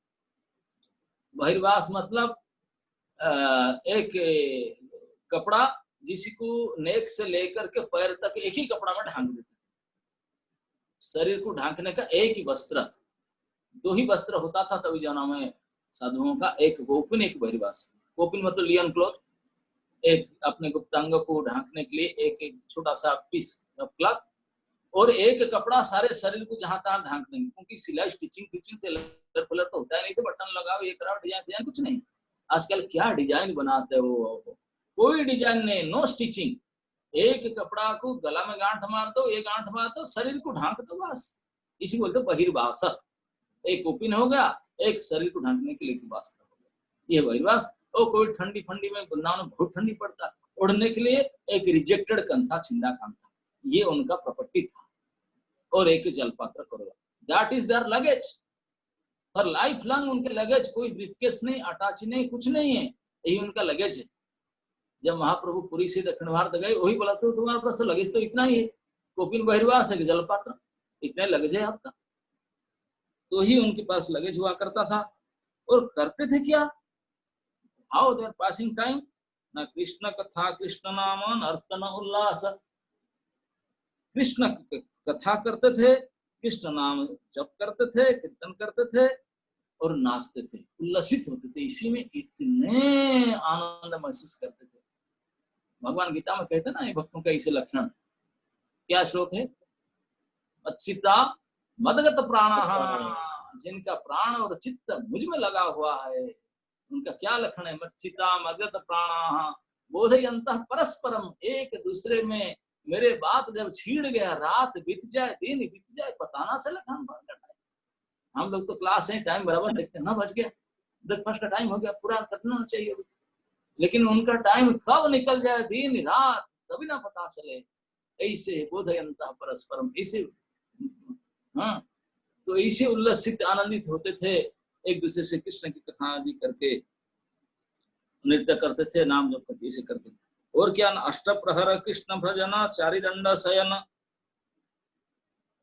बहिर्वास मतलब एक कपड़ा जिसको नेक से लेकर के पैर तक एक ही कपड़ा में ढांक देते। शरीर को ढांकने का एक ही वस्त्र, 2 ही वस्त्र होता था तभी जाना में साधुओं का, एक गोपिन एक बहिर्वास। गोपिन मतलब लियन क्लॉथ, एक अपने गुप्तांग को ढांकने के लिए एक छोटा सा पीस क्लॉथ, और एक कपड़ा सारे शरीर को जहां तहां ढांक देंगे। क्योंकि सिलाई स्टिचिंग कलर तो होता है नहीं, तो बटन लगाओ ये कराओ डिजाइन कुछ नहीं। आजकल क्या डिजाइन बनाते हो, कोई डिजाइन नहीं, नो स्टिचिंग। एक कपड़ा को गला में गांठ मार दो, एक गांठ मार दो, शरीर को ढांक दो, बस। इसी बोलते बहिर्वास। एक ओपिन हो गया, एक शरीर को ढांकने के लिए वस्त्र हो गया, ये बहिर्वास। और कोई ठंडी ठंडी में वृंदावन बहुत ठंडी पड़ता, ओढ़ने के लिए एक रिजेक्टेड कंथा, छिंदा कंथा, ये उनका प्रॉपर्टी था। और एक जलपात्र करो, दैट इज देयर लगेज और लाइफ लॉन्ग। उनके लगेज कोई ब्रीफकेस नहीं, अटैच नहीं, कुछ नहीं है, यही उनका लगेज है। जब महाप्रभु पुरी से दक्षिण भारत गए, वही बोला तो तुम्हारे पास लगेज तो इतना ही है, कोपिन बहिर्वास है, जलपात्र, इतने लगेज है आपका। तो ही उनके पास लगेज हुआ करता था। और करते थे क्या, how they are passing time, ना कृष्ण कथा कृष्ण नाम नर्तन उल्लास। कृष्ण कथा करते थे, कृष्ण नाम जप करते थे, कीर्तन करते थे और नाचते थे, उल्लसित होते थे, इसी में इतने आनंद महसूस करते थे। भगवान गीता में कहते ना ये भक्तों का इसे लक्षण, क्या श्लोक है, मच्चिता मदगत प्राणः, जिनका प्राण और चित्त मुझ में लगा हुआ है, उनका क्या लक्षण है, मच्चिता मदगत प्राणः बोधयन्तः परस्परम, एक दूसरे में मेरे बात जब छीड़ गया, रात बीत जाए दिन बीत जाए पता ना चले हम बात कर रहे। हम लोग तो क्लास है, टाइम बराबर देखते हैं, 9 बज गया, ब्रेकफास्ट का टाइम हो गया, पूरा करना चाहिए, लेकिन उनका टाइम कब निकल जाए दिन रात कभी ना पता चले। ऐसे बोधयन्तः परस्परम, ऐसे हाँ, तो ऐसे उल्लसित आनंदित होते थे, एक दूसरे से कृष्ण की कथा आदि करके नृत्य करते थे, नाम जप करके ऐसे करते थे। और क्या, अष्ट प्रहर कृष्ण भजन चारिदंड शयन।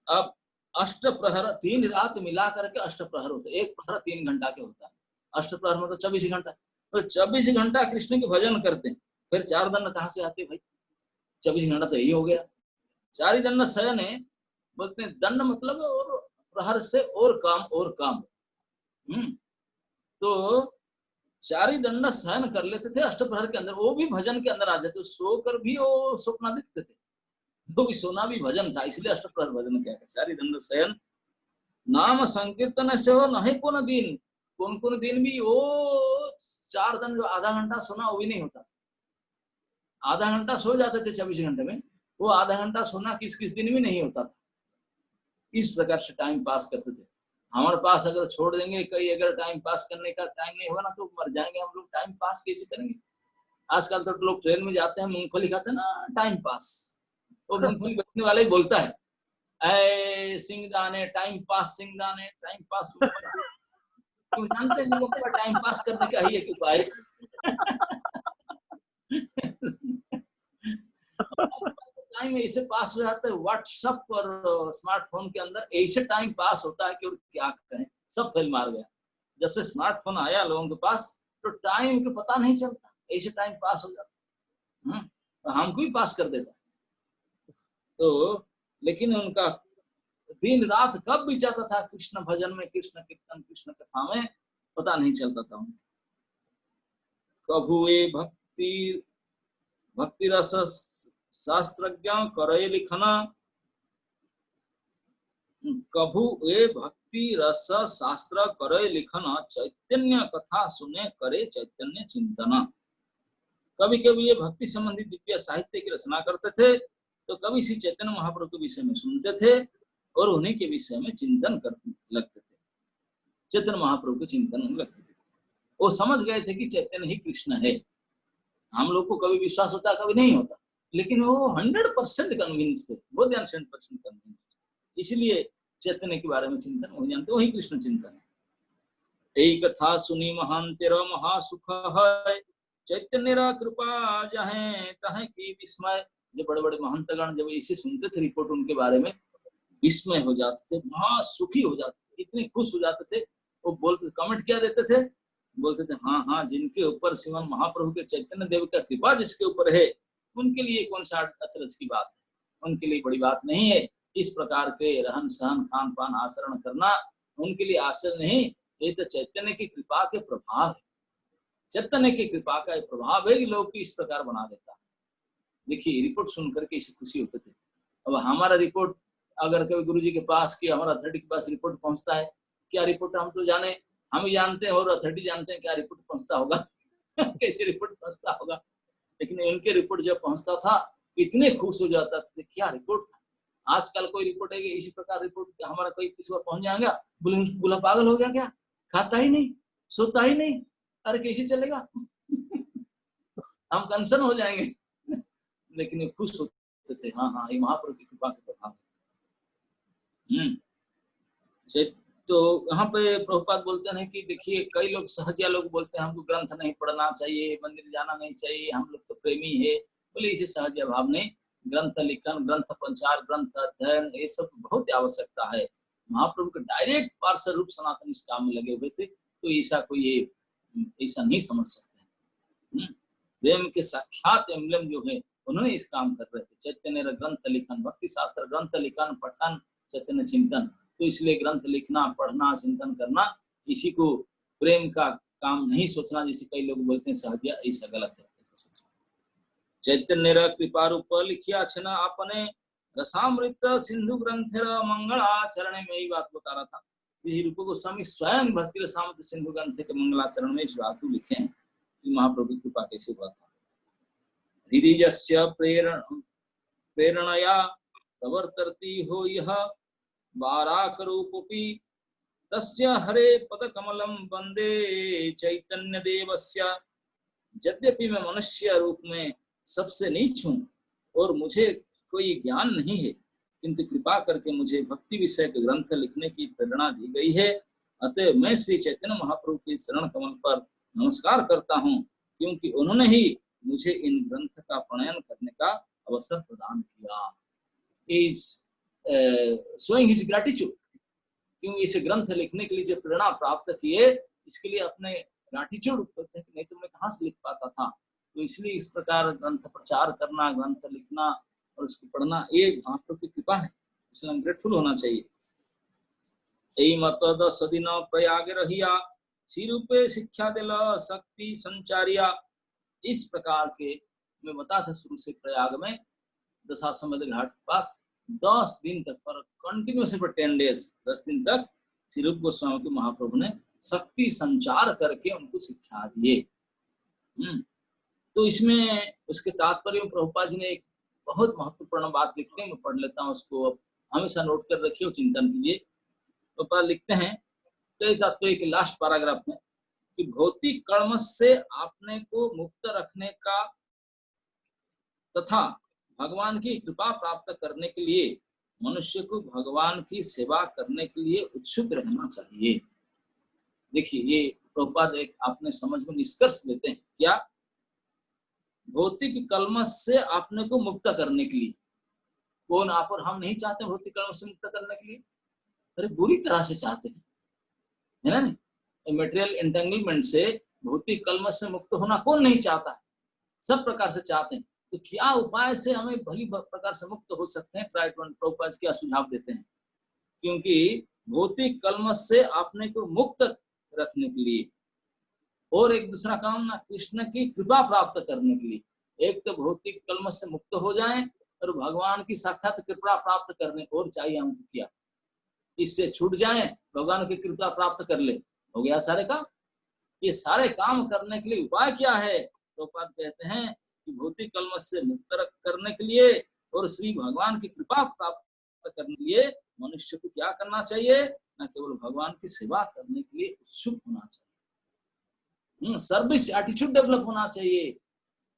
अब अष्ट प्रहर 3 रात मिला करके अष्ट प्रहर होते, एक प्रहर 3 घंटा के होता है, अष्ट प्रहर मतलब 24 घंटा, तो 24 घंटा कृष्ण के भजन करते हैं। फिर 4 दंड कहाँ से आते भाई, 24 घंटा तो यही हो गया। चारिदंड शयन है, बोलते हैं दंड मतलब और प्रहर से और काम। तो 4 दंड सहन कर लेते थे अष्टप्रहर के अंदर, वो भी भजन के अंदर आ जाते, सोकर भी वो स्वप्न देखते थे, वो भी सोना भी भजन था, इसलिए अष्टप्रहर भजन क्या है। 4 दंड सहन नाम संकीर्तन से हो नहीं कौन दिन, कौन दिन भी वो 4 दंड जो आधा घंटा सोना वो भी नहीं होता, आधा घंटा सो जाते थे 24 घंटे में, वो आधा घंटा सोना किस दिन भी नहीं होता था। इस प्रकार से टाइम पास करते थे। हमारे पास अगर छोड़ देंगे कहीं, अगर टाइम पास करने का टाइम नहीं होगा ना तो मर जाएंगे हम लोग, टाइम पास कैसे करेंगे। आजकल तो लोग ट्रेन में जाते हैं, मूंगफली खाते हैं ना, टाइम पास, वो मूंगफली बेचने वाला ही बोलता है, ऐ सिंगदाने टाइम पास, सिंगदाने टाइम पास। क्यों, जानते हैं लोग का टाइम पास करने का ही एक उपाय। टाइम ऐसे पास हो जाता है, व्हाट्सएप और स्मार्टफोन के अंदर ऐसे टाइम पास होता है कि क्या कहें, सब फेल मार गया। जब से स्मार्टफोन आया लोगों के पास तो टाइम का पता नहीं चलता, ऐसे टाइम पास हो जाता, तो हमको ही पास कर देता। तो लेकिन उनका दिन रात कब भी जाता था कृष्ण भजन में, कृष्ण कीर्तन, कृष्ण कथा में, पता नहीं चलता था। कभुए भक्ति रस शास्त्रज्ञ करे लिखना, कभु ए भक्ति रस शास्त्र करे लिखना, चैतन्य कथा सुने करे चैतन्य चिंतन। कभी कभी ये भक्ति संबंधी दिव्य साहित्य की रचना करते थे, तो कभी श्री चैतन्य महाप्रभु के विषय में सुनते थे और उन्हीं के विषय में चिंतन करने लगते थे। चैतन्य महाप्रभु के चिंतन में लगते थे। वो समझ गए थे कि चैतन्य ही कृष्ण है। हम लोग को कभी विश्वास होता, कभी नहीं होता, लेकिन वो 100% कन्विंस थे, वो 100% कन्विंस। इसलिए चैतन्य के बारे में चिंतन वही जानते, वही कृष्ण चिंतन है। यही कथा सुनी महान तेरा महासुख है, चैतन्य कृपा जहे तहे की विस्मय। जब बड़े बड़े महंतगण जब इसे सुनते थे रिपोर्ट उनके बारे में, विस्मय हो जाते थे, महासुखी हो जाते थे, इतने खुश हो जाते थे। वो बोलते, कमेंट क्या देते थे, बोलते थे हाँ हाँ, जिनके ऊपर श्रीमान महाप्रभु के चैतन्य देव का कृपा जिसके ऊपर है, उनके लिए कौन सा अचरज की बात है, उनके लिए बड़ी बात नहीं है। इस प्रकार के रहन सहन खान पान आचरण करना उनके लिए आश्चर्य नहीं, ये तो चैतन्य की कृपा के प्रभाव है। चैतन्य की कृपा का प्रभाव है कि लोग इस प्रकार बना देता है। देखिए रिपोर्ट सुन करके इसे खुशी होते थे। अब हमारा रिपोर्ट अगर कभी गुरु जी के पास कि हमारा अथॉरिटी के पास रिपोर्ट पहुंचता है, क्या रिपोर्ट हम तो जाने, हम ही जानते हैं और अथॉरिटी जानते हैं क्या रिपोर्ट पहुंचता होगा कैसे रिपोर्ट पहुंचता होगा। लेकिन इनके रिपोर्ट जब पहुंचता था इतने खुश हो जाता था, क्या रिपोर्ट था। आजकल कोई रिपोर्ट है कि इसी प्रकार रिपोर्ट हमारा कोई किसी पर पहुंच जाएगा, बोला पागल हो गया क्या, खाता ही नहीं, सोता ही नहीं, अरे कैसे चलेगा हम कंसर्न हो जाएंगे लेकिन ये खुश होते थे, हाँ हाँ ये महाप्रभु की कृपा के प्रभाव। तो यहाँ पे प्रभुपाद बोलते हैं कि देखिए कई लोग सहजिया लोग बोलते हैं हमको ग्रंथ नहीं पढ़ना चाहिए, मंदिर जाना नहीं चाहिए, हम लोग तो प्रेमी है। बोले इसे सहजिया भाव नहीं, ग्रंथ लिखन, ग्रंथ प्रचार, ग्रंथ अध्ययन, ये सब बहुत आवश्यकता है। महाप्रभु के डायरेक्ट पार्षद रूप सनातन इस काम में लगे हुए थे, तो ऐसा कोई ये ऐसा नहीं समझ सकते। प्रेम के साक्षात एम्बलम जो है उन्होंने इस काम कर रहे थे। चैतन्य ग्रंथ लिखन, भक्ति शास्त्र ग्रंथ लिखन, पठन, चैतन्य चिंतन। तो इसलिए ग्रंथ लिखना, पढ़ना, चिंतन करना, इसी को प्रेम का काम नहीं सोचना, जैसे कई लोग बोलते हैं सहजिया, ऐसा गलत है, ऐसा सोचना। चैतन्य कृपा रूप लिखिया छन आपने, रसामृत सिंधु ग्रंथ मंगलाचरण में, यही बात बता रहा था। यही रूप गोस्वामी स्वयं भक्ति रसामृत सिंधु ग्रंथ के मंगलाचरण में इस बात लिखे हैं कि महाप्रभु की कृपा कैसे हुआ था। हृदयस्य प्रेरणया प्रवर्तति हो यह वाराकरूपी, तस्य हरे पदकमलं वंदे चैतन्य देवस्य। यद्यपि मैं मनुष्य रूप में सबसे नीच हूँ और मुझे कोई ज्ञान नहीं है, किंतु कृपा करके मुझे भक्ति विषय के ग्रंथ लिखने की प्रेरणा दी गई है। अतः मैं श्री चैतन्य महाप्रभु के चरण कमल पर नमस्कार करता हूँ, क्योंकि उन्होंने ही मुझे इन ग्रंथ का प्रणयन करने का अवसर प्रदान किया। शोइंग हिज ग्रैटिट्यूड, क्योंकि इसे ग्रंथ लिखने के लिए जो प्रेरणा प्राप्त किए, इसके लिए अपने ग्रैटिट्यूड करते हैं कि नहीं तो मैं कहाँ से लिख पाता था। तो इसलिए इस प्रकार ग्रंथ प्रचार करना, ग्रंथ लिखना और उसको पढ़ना, ये महाप्रभु की कृपा है, इसलिए हम ग्रेटफुल होना चाहिए। यही मत 10 दिन प्रयाग रहिया, सिरूपे शिक्षा दिल शक्ति संचारिया। इस प्रकार के मैं बता था शुरू से प्रयाग में दशाश्वमेध घाट के पास 10 दिन तक पर कंटिन्यूस फॉर 10 डेज, 10 दिन तक श्री रूप गोस्वामी के महाप्रभु ने शक्ति संचार करके उनको शिक्षा दिए। तो इसमें उसके तात्पर्य में प्रभुपाद जी ने एक बहुत महत्वपूर्ण बात लिखते हैं, मैं पढ़ लेता हूँ उसको, अब हमेशा नोट कर रखिए और चिंतन कीजिए। प्रभुपाद लिखते हैं तो तात्पर्य के लास्ट पैराग्राफ में कि भौतिक कर्म से अपने को मुक्त रखने का तथा भगवान की कृपा प्राप्त करने के लिए मनुष्य को भगवान की सेवा करने के लिए उत्सुक रहना चाहिए। देखिए ये प्रभुपाद एक आपने समझ में निष्कर्ष देते हैं, क्या भौतिक कलमश से अपने को मुक्त करने के लिए। कौन आप और हम नहीं चाहते भौतिक कलमश से मुक्त करने के लिए? अरे बुरी तरह से चाहते हैं, है ना। मटेरियल एंटेंगलमेंट से, भौतिक कलमश से मुक्त होना कौन नहीं चाहता है, सब प्रकार से चाहते हैं। तो क्या उपाय से हमें भली प्रकार से मुक्त हो सकते हैं? प्रभुपाद क्या सुझाव देते हैं? क्योंकि भौतिक कलमश से अपने को मुक्त रखने के लिए और एक दूसरा काम ना कृष्ण की कृपा प्राप्त करने के लिए, एक तो भौतिक कलमश से मुक्त हो जाएं और भगवान की साक्षात कृपा प्राप्त करने और चाहिए हमको क्या, इससे छूट जाएं, भगवान की कृपा प्राप्त कर ले, हो गया सारे काम। ये सारे काम करने के लिए उपाय क्या है? तो कहते हैं कि भौतिक कलमश से मुक्त करने के लिए और श्री भगवान की कृपा प्राप्त करने के लिए मनुष्य को क्या करना चाहिए, न केवल भगवान की सेवा करने के लिए उत्सुक होना चाहिए, सर्विस एटीट्यूड डेवलप होना चाहिए।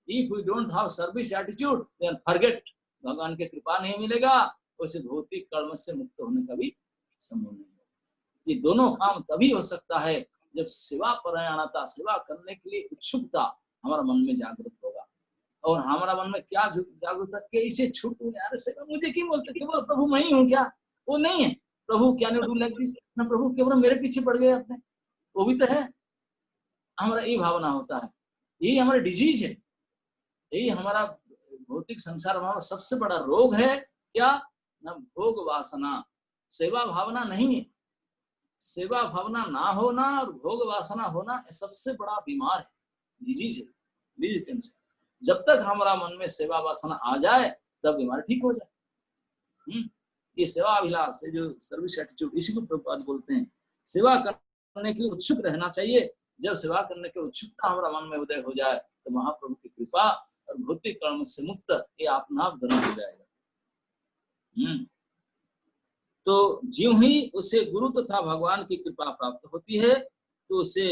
If we don't have service attitude then forget, भगवान की कृपा नहीं मिलेगा, वैसे भौतिक कर्म से मुक्त होने का भी संभव नहीं है। ये दोनों काम तभी हो सकता है जब सेवा परायणता, सेवा करने के लिए उत्सुकता हमारा मन में जागृत होगा, और हमारा मन में क्या जागरूकता, कैसे छूटूं यार सेवा, मुझे क्यों बोलते, केवल प्रभु मैं ही हूँ क्या, वो नहीं है। प्रभु क्या नहीं डू लाइक दिस, ना प्रभु केवल मेरे पीछे पड़ गए अपने, वो भी तो है। हमारा ये भावना होता है, यही हमारा डिजीज है, यही हमारा भौतिक संसार में हमारा सबसे बड़ा रोग है। क्या ना, भोग वासना, सेवा भावना नहीं है। सेवा भावना ना होना और भोग वासना होना सबसे बड़ा बीमार है, डिजीज है, डिजीज कैंसर। जब तक हमारा मन में सेवा वासना आ जाए तब बीमारी ठीक हो जाए। ये सेवा अभिलाष है, जो सर्विस एटीट्यूड, इसी को प्रभुपाद बोलते हैं। सेवा करने के लिए उत्सुक रहना चाहिए। जब सेवा करने की उत्सुकता हमारा मन में उदय हो जाए तो महाप्रभु की कृपा और भौतिक कर्म से मुक्त ये अपना आप दोनों हो जाएगा। तो ज्यों ही उसे गुरु तथा भगवान की कृपा प्राप्त होती है तो उसे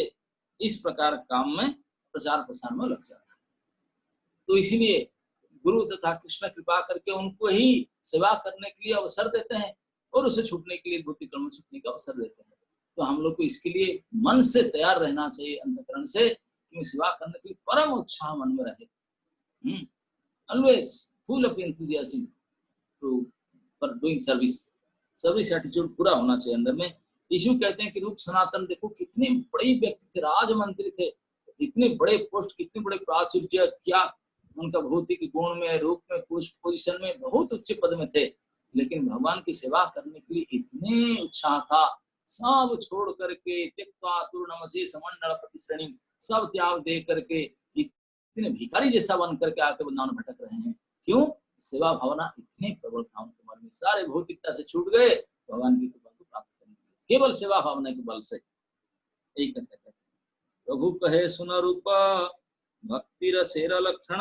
इस प्रकार काम में प्रचार प्रसार में लग जाता है। तो इसीलिए गुरु तथा कृष्ण कृपा करके उनको ही सेवा करने के लिए अवसर देते हैं और उसे छूटने के लिए, भौतिक कर्म छूटने का अवसर देते हैं। तो हम लोग को इसके लिए मन से तैयार रहना चाहिए, अंतःकरण से, कि सेवा करने के लिए परम उत्साह मन में रहे। Always full of enthusiasm to for doing service, service attitude पूरा होना चाहिए अंदर में। यीशु कहते हैं कि रूप सनातन देखो कितने बड़े व्यक्ति थे, राजमंत्री थे, इतने बड़े पोस्ट, कितने बड़े प्राचुर्य, क्या उनका भौतिक गुण में, रूप में, पोजीशन में बहुत उच्च पद में थे, लेकिन भगवान की सेवा करने के लिए इतने उत्साह था, सब छोड़ करके त्यक्त्वा तूर्णमसि समंडल प्रतिश्रेणी, सब त्याग दे करके इतने भिखारी जैसा बन करके आके वृंदावन भटक रहे हैं। क्यों? सेवा भावना इतनी प्रबल था उनके मन में, सारे भौतिकता से छूट गए भगवान की कृपा को प्राप्त करने के लिए, केवल सेवा भावना के बल से। यही कहते हैं प्रभु कहे सुन रूप भक्ति रसेर लक्षण,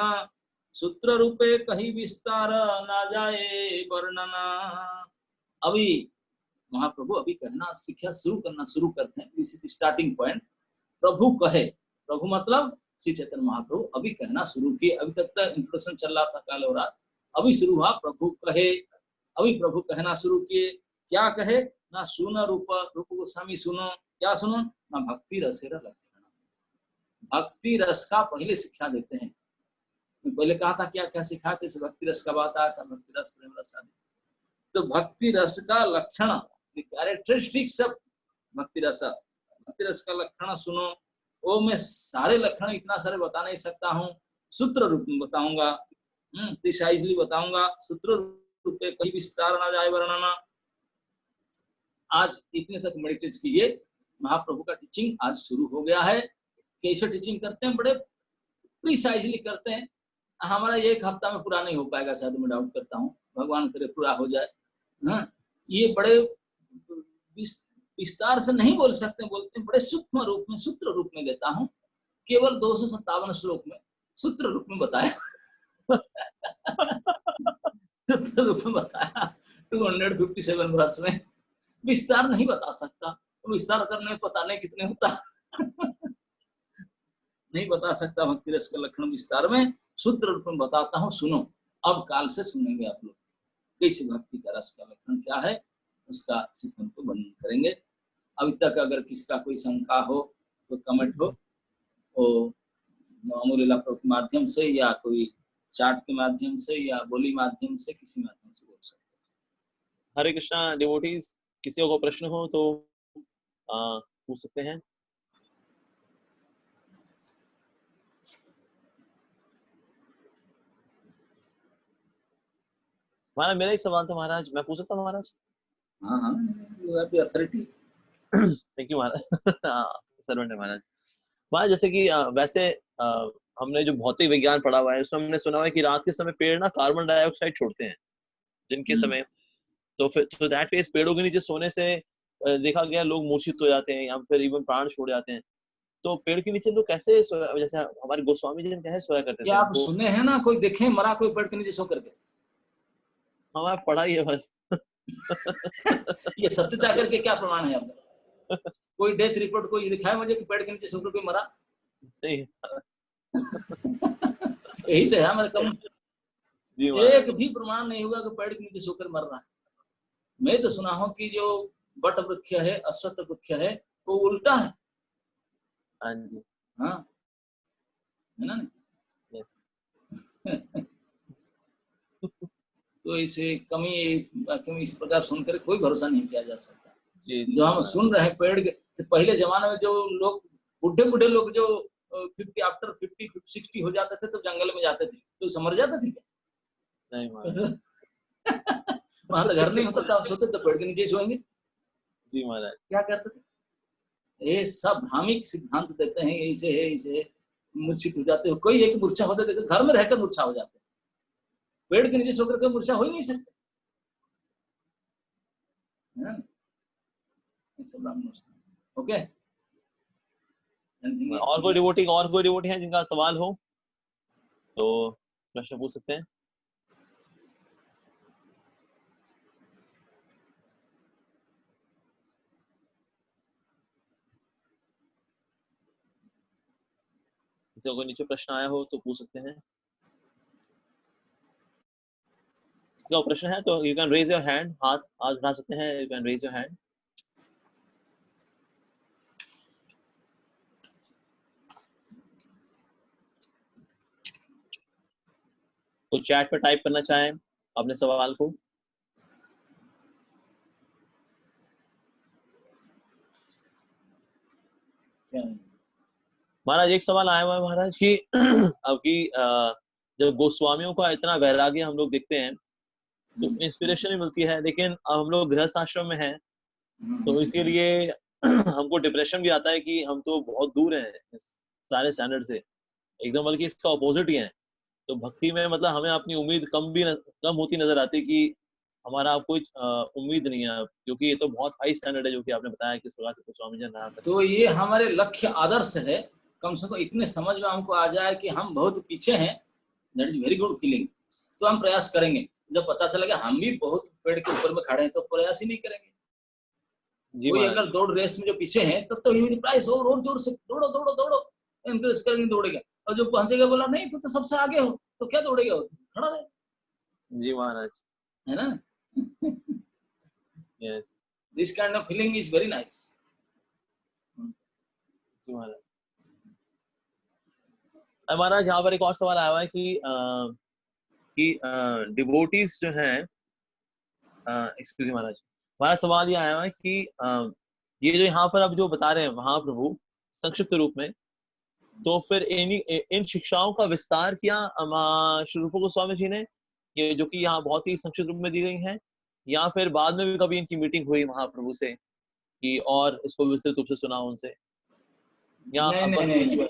सूत्र रूपे कहीं विस्तार ना जाए वर्णना। अभी महाप्रभु अभी कहना शिक्षा शुरू करना शुरू करते हैं, दिस इज स्टार्टिंग पॉइंट। प्रभु कहे, प्रभु मतलब श्री चैतन्य महाप्रभु अभी कहना शुरू किए। अभी तक इंट्रोडक्शन चल रहा था काल और रात, अभी शुरू हुआ प्रभु कहे। अभी प्रभु कहना शुरू किए, क्या कहे ना, सुन रूप, रूप गोस्वामी सुनो, क्या सुनो ना, भक्ति रसेर लक्षण, भक्ति रस का पहले शिक्षा देते हैं। पहले कहा था क्या क्या सिखाते, भक्ति रस का बात आया था, भक्ति रस प्रेम रस आदि। तो भक्ति रस का लक्षण, कैरेक्टरिस्टिक्स ऑफ भक्ति रस, भक्ति रस का लक्षण सुनो। वो मैं सारे लक्षण इतना सारे बता नहीं सकता हूँ, सूत्र रूप में बताऊंगा, प्रिसाइजली बताऊंगा, सूत्र रूप में कहीं विस्तार ना जाए वर्णना। आज इतने तक मेडिटेट कीजिए। महाप्रभु का टीचिंग आज शुरू हो गया है। कैसे टीचिंग करते हैं, बड़े प्रिसाइजली करते हैं। हमारा एक हफ्ता में पूरा नहीं हो पाएगा शायद, मैं डाउट करता हूँ, भगवान करे पूरा हो जाए। ये बड़े विस्तार से नहीं बोल सकते, बोलते हैं बड़े सूक्ष्म रूप में, सूत्र रूप में देता हूँ। केवल 257 श्लोक में सूत्र रूप में बताया सूत्र रूप में बताया 257 वर्ष में। विस्तार नहीं बता सकता, तो विस्तार करने में पता नहीं कितने होता नहीं बता सकता भक्ति रस का लक्षण विस्तार में, सूत्र रूप में बताता हूँ, सुनो। अब काल से सुनेंगे आप लोग कैसे भक्ति का रस का लक्षण क्या है, उसका सीखन को वर्णन करेंगे। अभी तक अगर किसका कोई शंका हो तो कमेंट हो, और मामूली के माध्यम से या कोई चार्ट के माध्यम से या बोली माध्यम से, किसी माध्यम से बोल सकते हैं। हरे कृष्णा डिवोटीज, किसी को प्रश्न हो तो पूछ सकते हैं। महाराज मेरा एक सवाल था महाराज, मैं पूछ सकता हूँ महाराज? हाँ हाँ, you have the authority. Thank you Maharaj. Servant है महाराज। महाराज जैसे कि वैसे हमने जो भौतिक विज्ञान पढ़ा हुआ है उसमें हमने सुना हुआ है कि रात के समय पेड़ ना कार्बन डाइऑक्साइड छोड़ते हैं दिन के समय, तो फिर तो दैट मींस पेड़ों के नीचे सोने से देखा गया लोग मूर्छित हो जाते हैं या फिर इवन प्राण छोड़ जाते हैं। तो पेड़ के नीचे लोग कैसे जैसे हमारे गोस्वामी जी कैसे सोया करते थे? आप सुने हैं ना, कोई देखे मरा कोई पेड़ के नीचे सो करके? हाँ पढ़ा ही है बस। ये सत्यता करके क्या प्रमाण है आपका? कोई डेथ रिपोर्ट कोई दिखाए मुझे कि पेड़ के नीचे सोकर कोई मरा? नहीं। यही तो है हमारे कम। जी महाराज। एक भी प्रमाण नहीं हुआ कि पेड़ के नीचे सोकर मर रहा है। मैं तो सुना हूं कि जो बट वृक्ष है, अश्वत्थ वृक्ष है, वो उल्टा है। हाँ जी। हाँ, है ना? यस। तो इसे कमी इस प्रकार सुनकर कोई भरोसा नहीं किया जा सकता। जी जो हम महाराज। सुन रहे हैं पेड़ के, पहले जमाने में जो लोग बुढ़े बुढ़े लोग जो 50 60 हो जाते थे तो जंगल में जाते थे, तो समझ जाते थे क्या? नहीं महाराज। वहां तो घर नहीं होता था, सोते तो पेड़ के नीचे सोएंगे। जी महाराज। क्या करते थे? ये सब भ्रामिक सिद्धांत देते हैं, ऐसे है ऐसे है, मूर्छित हो जाते हो। कोई एक मूर्छा होते थे, घर में रहकर मूर्छा हो जाते, पेड़ के नीचे सोकर के मूर्छा हो ही नहीं सकते। ओके। और कोई डिवोटी है जिनका सवाल हो तो प्रश्न पूछ सकते हैं। किसी को नीचे प्रश्न आया हो तो पूछ सकते हैं। किसी का प्रश्न है तो you can raise your hand, हाथ उठा सकते हैं, you can raise your hand. तो चैट पे टाइप करना चाहें अपने सवाल को। महाराज एक सवाल आया हुआ है महाराज कि अब की जब गोस्वामियों का इतना वैराग्य हम लोग देखते हैं तो इंस्पिरेशन भी मिलती है, लेकिन अब हम लोग गृहस्थ आश्रम में हैं तो इसके लिए हमको डिप्रेशन भी आता है कि हम तो बहुत दूर हैं इस सारे स्टैंडर्ड से, एकदम बल्कि इसका ऑपोजिट ही है। तो भक्ति में मतलब हमें अपनी उम्मीद कम होती नजर आती है कि हमारा अब कोई उम्मीद नहीं है, क्योंकि ये तो बहुत हाई स्टैंडर्ड है जो कि आपने बताया किस प्रकार से स्वामी जी ने रहा। तो ये हमारे लक्ष्य आदर्श है, कम से कम इतने समझ में हमको आ जाए कि हम बहुत पीछे हैं, that is very good feeling. तो हम प्रयास करेंगे। जब पता चलेगा हम भी बहुत पेड़ के ऊपर में खड़े हैं तो प्रयास ही नहीं करेंगे। कोई अगर दौड़ रेस में जो पीछे हैं तब तो प्राइस और जोर से दौड़ो दौड़ो दौड़ो, एनकरेज करेंगे, दौड़ेगा। और जो पहुंचेगा बोला नहीं तो सबसे आगे हो, तो क्या दौड़ेगा, खड़ा रहे। जी महाराज, है ना? Yes, this kind of feeling is very nice. जी महाराज। महाराज यहाँ पर एक और सवाल आया हुआ है कि डिवोटीज जो हैं, एक्सक्यूज महाराज, हमारा सवाल ये आया हुआ है कि ये जो यहाँ पर अब जो बता रहे हैं महाप्रभु संक्षिप्त रूप में, तो फिर इन शिक्षाओं का विस्तार किया श्री रूप गोस्वामी जी ने, ये जो कि यहाँ बहुत ही संक्षिप्त रूप में दी गई हैं, या फिर बाद में भी कभी इनकी मीटिंग हुई महाप्रभु से कि और इसको विस्तृत रूप से सुना उनसे, या नहीं,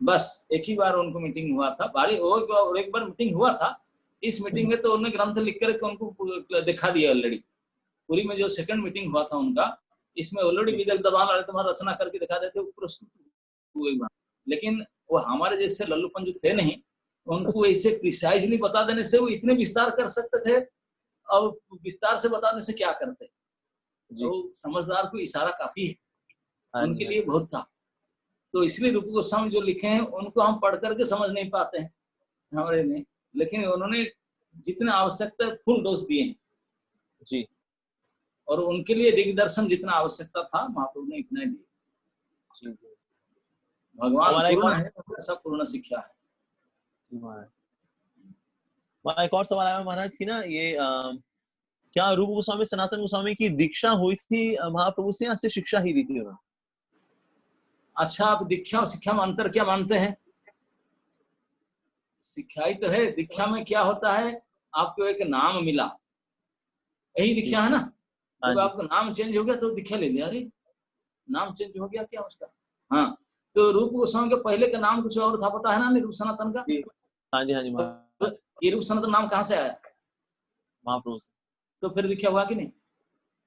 बस एक ही बार उनको मीटिंग हुआ था, और एक बार मीटिंग हुआ था। इस मीटिंग में तो उन्होंने ग्रंथ लिख कर उनको दिखा दिया ऑलरेडी। पूरी में जो सेकंड मीटिंग हुआ था उनका, इसमें ऑलरेडी विदक दबान वाले तुम्हारा रचना करके दिखा देते, प्रस्तुत हुए। लेकिन वो हमारे जैसे लल्लूपन जो थे नहीं, उनको ऐसे प्रिसाइजली बता देने से वो इतने विस्तार कर सकते थे, और विस्तार से बताने से क्या करते। तो समझदार को इशारा काफी है, उनके लिए बहुत था। तो इसलिए रूप गोस्वामी जो लिखे हैं उनको हम पढ़ करके समझ नहीं पाते हैं हमारे में, लेकिन उन्होंने जितना आवश्यकता फुल डोज दिए हैं जी, और उनके लिए दिग्दर्शन जितना आवश्यकता था महाप्रभु ने इतना दिया। भगवान पूर्ण है तो ऐसा पूर्ण शिक्षा है। एक और सवाल आया महाराज की ना, ये क्या रूप गोस्वामी सनातन गोस्वामी की दीक्षा हुई थी महाप्रभु से, या सिर्फ शिक्षा ही दी थी उन्होंने? अच्छा, आप दीक्षा और शिक्षा में अंतर क्या मानते हैं? शिक्षा ही तो है। दीक्षा में क्या होता है, आपको एक नाम मिला, यही दीक्षा है ना। जब आपका नाम चेंज हो गया तो दीक्षा ले लिया, अरे नाम चेंज हो गया क्या उसका। हाँ, तो रूप गोस्वामी के पहले का नाम कुछ और था, पता है ना, रूप सनातन का। हाँ जी, हाँ जी। तो ये रूप सनातन नाम कहाँ से आया? महाप्रभु से। तो फिर दीक्षा हुआ कि नहीं?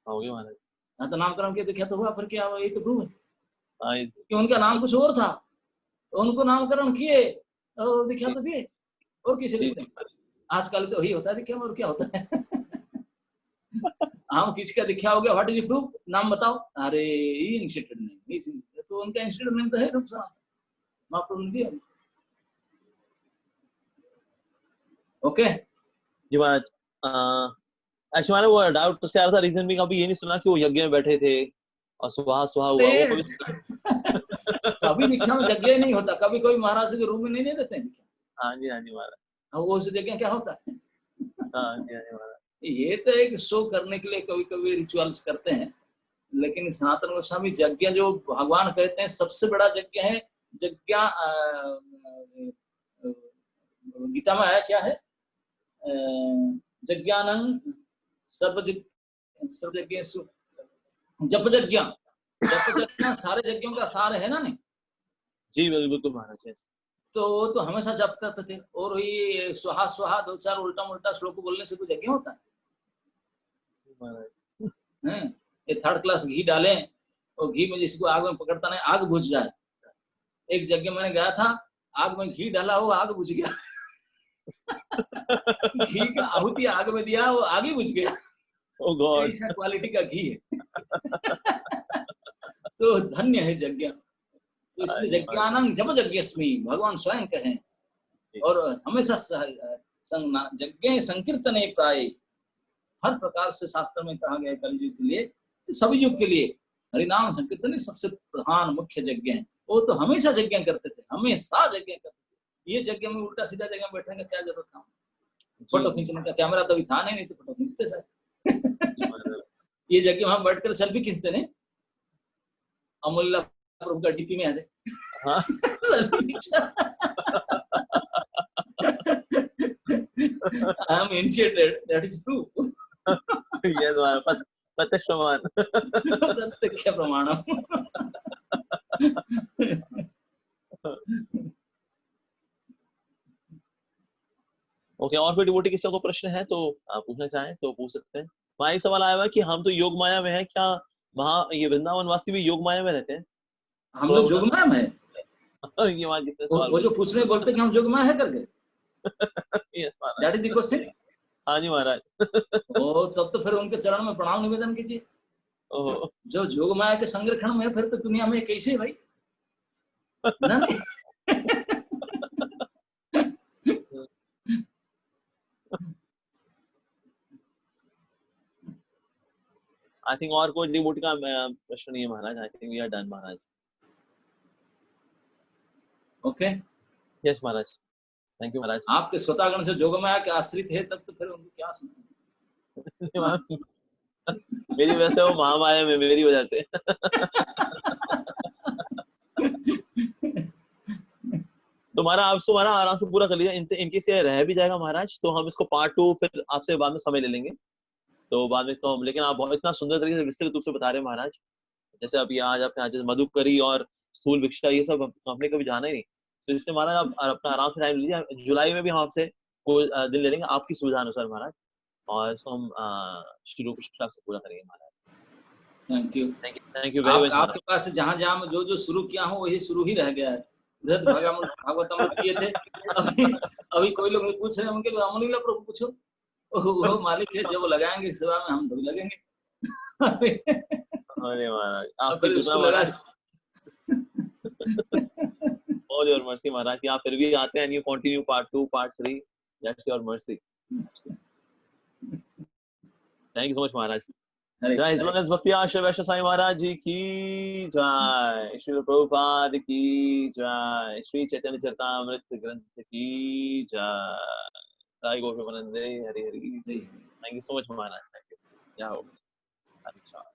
हो गया महाराज। हाँ, तो नामकरण के दीक्षा तो हुआ, फिर क्या हुआ? ये तो प्रूव है कि उनका नाम कुछ और था, उनको नामकरण किए और दीक्षा तो दिए। और किसे देते हैं? आजकल तो वही होता है दीक्षा में, और क्या होता है। हम किसी का दिखा हो गया, व्हाट इज प्रूफ, नाम बताओ, अरे इंस्टीट्यूट नेम, तो उनका इंस्टीट्यूट नेम तो है रूप सनातन, महाप्रभु ने दिया। ओके जी महाराज। एक्चुअली हमारा वो डाउट उससे आ रहा था, रीजन भी कभी ये नहीं सुना कि वो यज्ञ में बैठे थे और सुहा सुहा हुआ, वो कभी सभी लिखा में यज्ञ नहीं होता, कभी कोई महाराज के रूम में नहीं देते हैं। हाँ जी महाराज। वो उस यज्ञ क्या होता है? हाँ जी महाराज। ये तो एक शो करने के लिए कभी कभी रिचुअल्स करते हैं, लेकिन सनातन गोस्वामी यज्ञ जो भगवान कहते हैं सबसे बड़ा यज्ञ है, यज्ञ गीता में आया क्या है, यज्ञानं सर्व यज्ञ जप यज्ञ, जप यज्ञ सारे यज्ञों का सार है ना नहीं? जी बिल्कुल महाराज। तो हमेशा जप करते थे, और ये स्वाहा स्वाहा दो चार उल्टा उल्टा श्लोक बोलने से कुछ यज्ञ होता है? ये थर्ड क्लास घी डालें और घी में जिसको आग में पकड़ता नहीं आग बुझ जाए। एक जगह मैंने गया था, आग में घी डाला वो आग बुझ गया। घी का आहुति आग में दिया, वो आग ही बुझ गया। Oh God. ऐसा क्वालिटी का घी है। तो धन्य है यज्ञ। तो इसलिए यज्ञानं जप यज्ञस्मि भगवान स्वयं कहें, और हमेशा यज्ञ संकीर्तने प्राय, हर प्रकार से शास्त्र में कहा गया कलियुग के लिए, सभी युग के लिए हरिनाम संकीर्तन सबसे प्रधान मुख्य यज्ञ है। वो तो हमेशा यज्ञ करते थे, हमेशा यज्ञ करते थे। ये यज्ञ में उल्टा सीधा जगह बैठने का क्या जरूरत था? फोटो खींचने का कैमरा तो था नहीं तो फोटो खींचते सर। ये जगह हम बैठकर सेल्फी खींचते नहीं, अमूल्य प्रभु का डीपी में आ जाए। I am initiated, that is true. Yes, प्रत्यक्ष प्रमाण। प्रत्यक्ष प्रमाणम। ओके, और कोई डिवोटी किसी को प्रश्न है तो आप पूछना चाहें तो पूछ सकते हैं। वहाँ एक सवाल आया हुआ है कि हम तो योग माया में हैं, क्या वहाँ ये वृंदावन वासी भी योग माया में रहते हैं? हम लोग जोगमाया में हैं। ये वहाँ किसने सवाल वो जो पूछने बोलते कि हम जोगमाया है करके। Yes, That is the question? हाँ जी महाराज। ओ तब तो फिर उनके चरण में प्रणाम निवेदन कीजिए। जो जोगमाया के संरक्षण में है फिर तो दुनिया में कैसे भाई? ना I think और कोई डिवोटी का प्रश्न नहीं है Maharaj. I think we are done Maharaj. Okay yes Maharaj, thank you Maharaj. आपके श्रोतागण से जोगमाया के आश्रित है तब तो फिर उनको क्या सुना? मेरी वजह से वो महामाया में, मेरी वजह से। तो हमारा आप इसको आराम से पूरा कर लीजिए। इनके से रह भी जाएगा महाराज तो हम इसको पार्ट 2 फिर आपसे बाद में समय ले लेंगे। तो बाद में तो हम, लेकिन आप बहुत इतना सुंदर तरीके से विस्तृत रूप से बता रहे हैं महाराज। जैसे अभी आज आपने आज मधुकरी और स्थूल भिक्षा ये सब हमने कभी जाना ही नहीं, तो इसलिए महाराज आप अपना आराम से टाइम लीजिए। जुलाई में भी हम आपसे कोई दिन ले लेंगे आपकी सुविधा अनुसार महाराज, और इसको हम शुरू से पूरा करेंगे Maharaj. Thank you very much. आपके पास जहाँ जहाँ जो शुरू किया हूँ वही शुरू ही रह गया है। भागवतम किए थे, अभी कोई लोग पूछ रहे होंगे अमूल्य प्रभु पूछो, वो मालिक है, जब लगाएंगे सेवा में हम भी लगेंगे। अरे महाराज आपकी कृपा महाराज, all your mercy महाराज कि आप फिर भी आते हैं, you continue part 2 part 3, that's your mercy। Thank you so much महाराज। जय हिज लॉर्ड भक्ति आश्रय वैष्णव साईं महाराज जी की जय, श्री प्रभुपाद की जय, श्री चैतन्य चरितामृत ग्रंथ की जय, जय गोपीनंदे Hari Hari. Thank you so much Maharaj, thank you. क्या हो अच्छा।